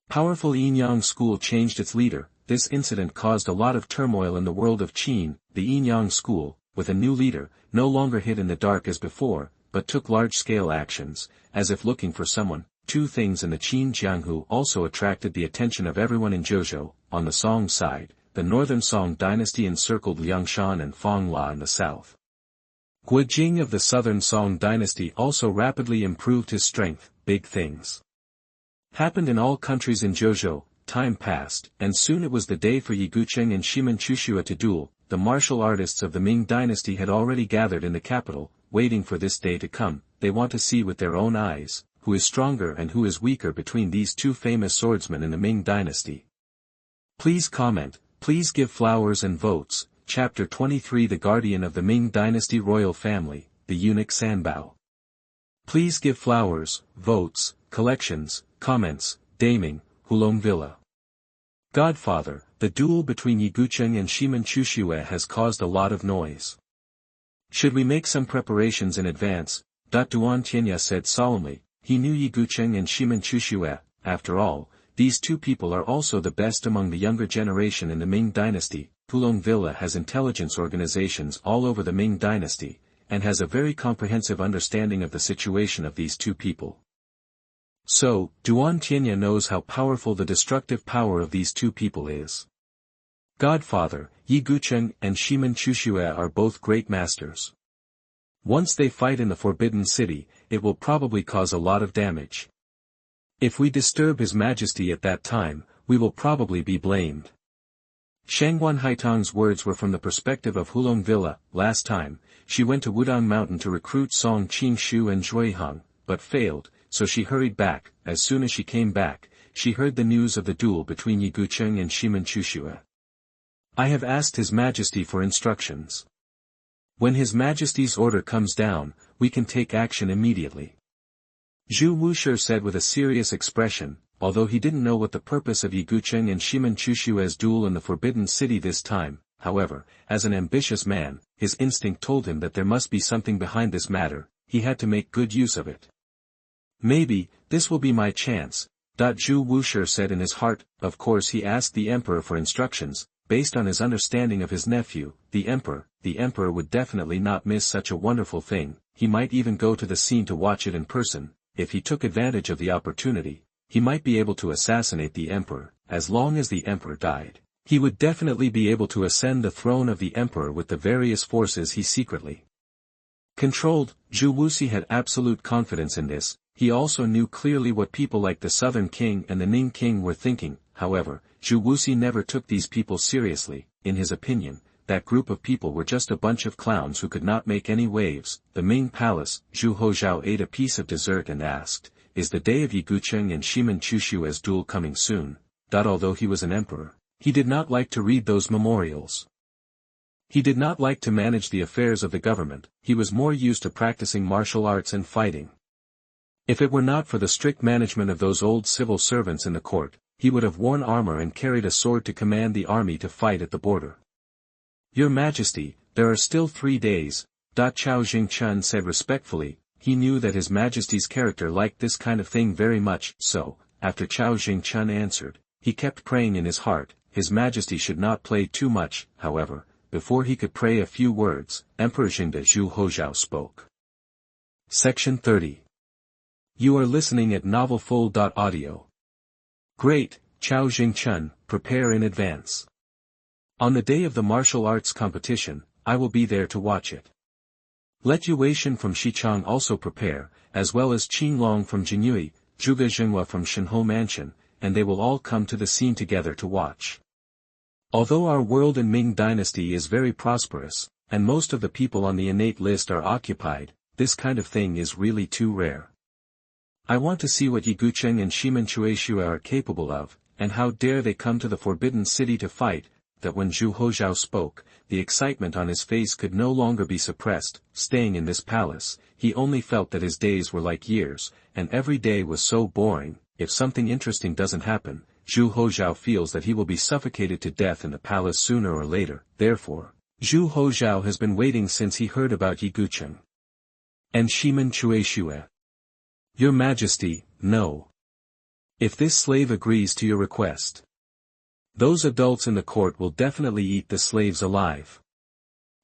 powerful Yinyang school changed its leader. This incident caused a lot of turmoil in the world of Qin. The Yinyang school, with a new leader, no longer hid in the dark as before, but took large-scale actions, as if looking for someone. Two things in the Qin Jianghu also attracted the attention of everyone in Jiuzhou. On the Song side, the northern Song dynasty encircled Liangshan and Fangla in the south. Guojing of the southern Song dynasty also rapidly improved his strength. Big things happened in all countries in Jiuzhou. Time passed, and soon it was the day for Ye Gucheng and Shimen Chushue to duel. The martial artists of the Ming Dynasty had already gathered in the capital, waiting for this day to come. They want to see with their own eyes, who is stronger and who is weaker between these two famous swordsmen in the Ming Dynasty. Please comment, please give flowers and votes. Chapter 23 The Guardian of the Ming Dynasty Royal Family, the Eunuch Sanbao. Please give flowers, votes, collections, comments, daming, Hulong Villa. Godfather, the duel between Yigucheng and Shimen Chushue has caused a lot of noise. Should we make some preparations in advance? Duan Tianya said solemnly. He knew Yigucheng and Shimen Chushue. After all, these two people are also the best among the younger generation in the Ming Dynasty. Hulong Villa has intelligence organizations all over the Ming Dynasty, and has a very comprehensive understanding of the situation of these two people. So, Duan Tianya knows how powerful the destructive power of these two people is. Godfather, Yigucheng and Shimen Chushue are both great masters. Once they fight in the Forbidden City, it will probably cause a lot of damage. If we disturb His Majesty at that time, we will probably be blamed. Xuanhuan Haitang's words were from the perspective of Hulong Villa. Last time, she went to Wudang Mountain to recruit Song Qingshu and Zhuihang, but failed, so she hurried back. As soon as she came back, she heard the news of the duel between Yigucheng and Shimen Chushue. I have asked His Majesty for instructions. When His Majesty's order comes down, we can take action immediately. Zhu Wushi said with a serious expression, although he didn't know what the purpose of Yigucheng and Shimen Chushue's duel in the Forbidden City this time. However, as an ambitious man, his instinct told him that there must be something behind this matter. He had to make good use of it. Maybe, this will be my chance, Zhu Wushi said in his heart. Of course he asked the emperor for instructions. Based on his understanding of his nephew, the emperor would definitely not miss such a wonderful thing. He might even go to the scene to watch it in person. If he took advantage of the opportunity, he might be able to assassinate the emperor. As long as the emperor died, he would definitely be able to ascend the throne of the emperor with the various forces he secretly controlled. Zhu Wuxi had absolute confidence in this. He also knew clearly what people like the Southern King and the Ning King were thinking. However, Zhu Wuxi never took these people seriously. In his opinion, that group of people were just a bunch of clowns who could not make any waves. The Ming Palace. Zhu Hozhao ate a piece of dessert and asked, "Is the day of Yigucheng and Shimen Chushue's duel coming soon?" Although he was an emperor, he did not like to read those memorials. He did not like to manage the affairs of the government. He was more used to practicing martial arts and fighting. If it were not for the strict management of those old civil servants in the court, he would have worn armor and carried a sword to command the army to fight at the border. Your Majesty, there are still 3 days, Chao Jingchun said respectfully. He knew that His Majesty's character liked this kind of thing very much, so, after Chao Jingchun answered, he kept praying in his heart. His Majesty should not play too much. However, before he could pray a few words, Emperor Jingde Zhu Hozhao spoke. Section 30. You are listening at novelfull.audio. Great, Chao Jingchun, prepare in advance. On the day of the martial arts competition, I will be there to watch it. Let Yu Weishan from Xichang also prepare, as well as Qin Long from Jinyue, Zhuge Zhenhua from Shenhou Mansion, and they will all come to the scene together to watch. Although our world in Ming Dynasty is very prosperous, and most of the people on the innate list are occupied, this kind of thing is really too rare. I want to see what Yigucheng and Shimen Chueshue are capable of, and how dare they come to the Forbidden City to fight. That when Zhu Hozhao spoke, the excitement on his face could no longer be suppressed. Staying in this palace, he only felt that his days were like years, and every day was so boring. If something interesting doesn't happen, Zhu Hozhao feels that he will be suffocated to death in the palace sooner or later. Therefore, Zhu Hozhao has been waiting since he heard about Yigucheng and Shimen Chueshue. Your Majesty, no. If this slave agrees to your request, those adults in the court will definitely eat the slaves alive.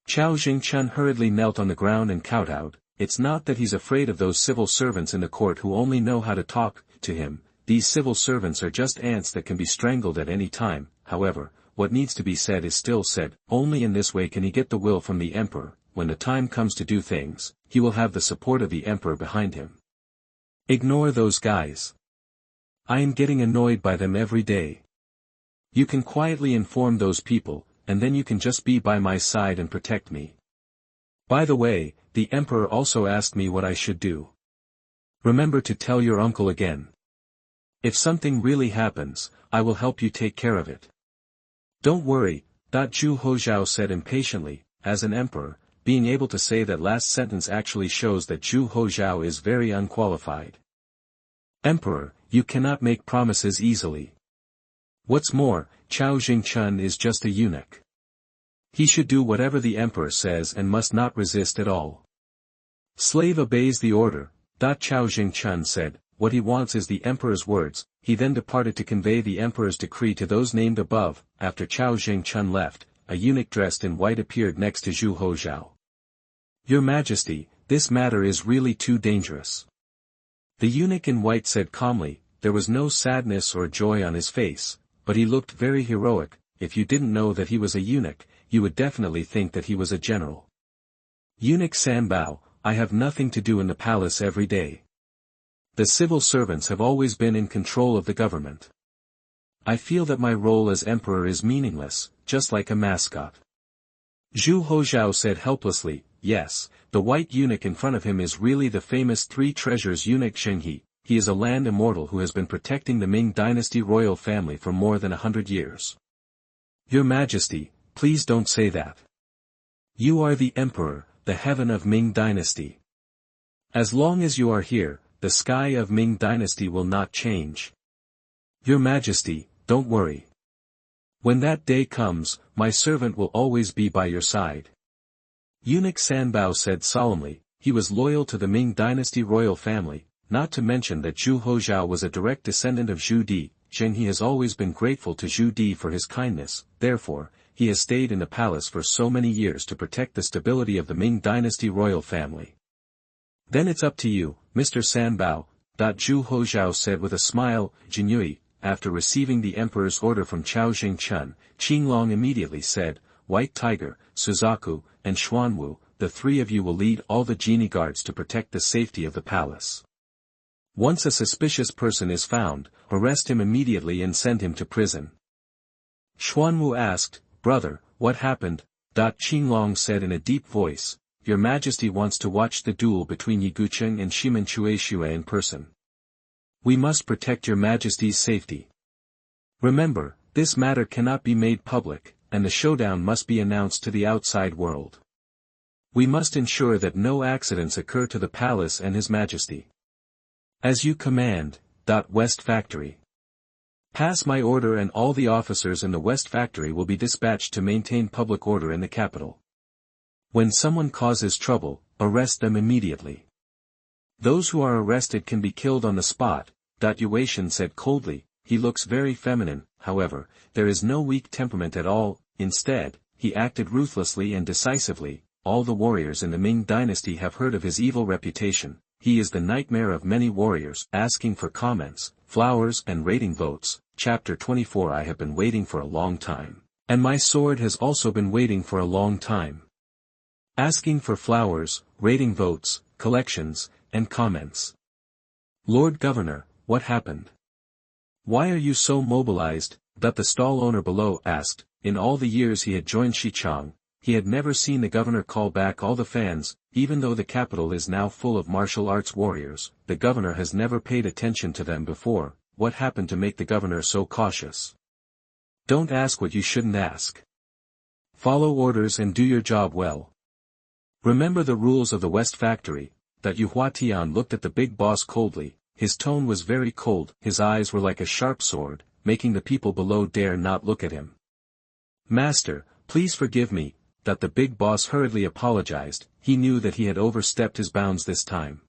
Chao Jingchun hurriedly knelt on the ground and kowtowed. It's not that he's afraid of those civil servants in the court who only know how to talk to him. These civil servants are just ants that can be strangled at any time. However, what needs to be said is still said. Only in this way can he get the will from the emperor. When the time comes to do things, he will have the support of the emperor behind him. Ignore those guys. I am getting annoyed by them every day. You can quietly inform those people, and then you can just be by my side and protect me. By the way, the emperor also asked me what I should do. Remember to tell your uncle again. If something really happens, I will help you take care of it. Don't worry, Zhu Hozhao said impatiently. As an emperor, being able to say that last sentence actually shows that Zhu Hozhao is very unqualified. Emperor, you cannot make promises easily. What's more, Chao Jingchun is just a eunuch. He should do whatever the emperor says and must not resist at all. Slave obeys the order, Chao Jingchun said. What he wants is the emperor's words. He then departed to convey the emperor's decree to those named above. After Chao Jingchun left, a eunuch dressed in white appeared next to Zhu Hozhao. Your Majesty, this matter is really too dangerous. The eunuch in white said calmly. There was no sadness or joy on his face, but he looked very heroic. If you didn't know that he was a eunuch, you would definitely think that he was a general. Eunuch Sanbao, I have nothing to do in the palace every day. The civil servants have always been in control of the government. I feel that my role as emperor is meaningless, just like a mascot. Zhu Hozhao said helplessly. Yes, the white eunuch in front of him is really the famous three treasures eunuch Zhenghe. He is a land immortal who has been protecting the Ming Dynasty royal family for more than 100 years. Your Majesty, please don't say that. You are the emperor, the heaven of Ming Dynasty. As long as you are here, the sky of Ming Dynasty will not change. Your Majesty, don't worry. When that day comes, my servant will always be by your side. Eunuch Sanbao said solemnly. He was loyal to the Ming Dynasty royal family, not to mention that Zhu Hozhao was a direct descendant of Zhu Di. Zhenghe has always been grateful to Zhu Di for his kindness, therefore, he has stayed in the palace for so many years to protect the stability of the Ming Dynasty royal family. Then it's up to you, Mr. Sanbao, Zhu Hozhao said with a smile. Jinyui, after receiving the emperor's order from Chao Jingchun, Qinglong immediately said, White Tiger, Suzaku, and Xuanwu, the three of you will lead all the genie guards to protect the safety of the palace. Once a suspicious person is found, arrest him immediately and send him to prison. Xuanwu asked, Brother, what happened? Qinglong said in a deep voice, Your Majesty wants to watch the duel between Ye Gucheng and Shimen Chueshue in person. We must protect Your Majesty's safety. Remember, this matter cannot be made public, and the showdown must be announced to the outside world. We must ensure that no accidents occur to the palace and His Majesty. As you command. West Factory. Pass my order and all the officers in the West Factory will be dispatched to maintain public order in the capital. When someone causes trouble, arrest them immediately. Those who are arrested can be killed on the spot. Yuan said coldly. He looks very feminine, however, there is no weak temperament at all. Instead, he acted ruthlessly and decisively. All the warriors in the Ming Dynasty have heard of his evil reputation. He is the nightmare of many warriors. Asking for comments, flowers and rating votes. Chapter 24. I have been waiting for a long time. And my sword has also been waiting for a long time. Asking for flowers, rating votes, collections, and comments. Lord Governor, what happened? Why are you so mobilized? The stall owner below asked. In all the years he had joined Xichang, he had never seen the governor call back all the fans. Even though the capital is now full of martial arts warriors, the governor has never paid attention to them before. What happened to make the governor so cautious? Don't ask what you shouldn't ask. Follow orders and do your job well. Remember the rules of the West Factory. Yu Huatian looked at the big boss coldly. His tone was very cold. His eyes were like a sharp sword, making the people below dare not look at him. Master, please forgive me. The big boss hurriedly apologized. He knew that he had overstepped his bounds this time.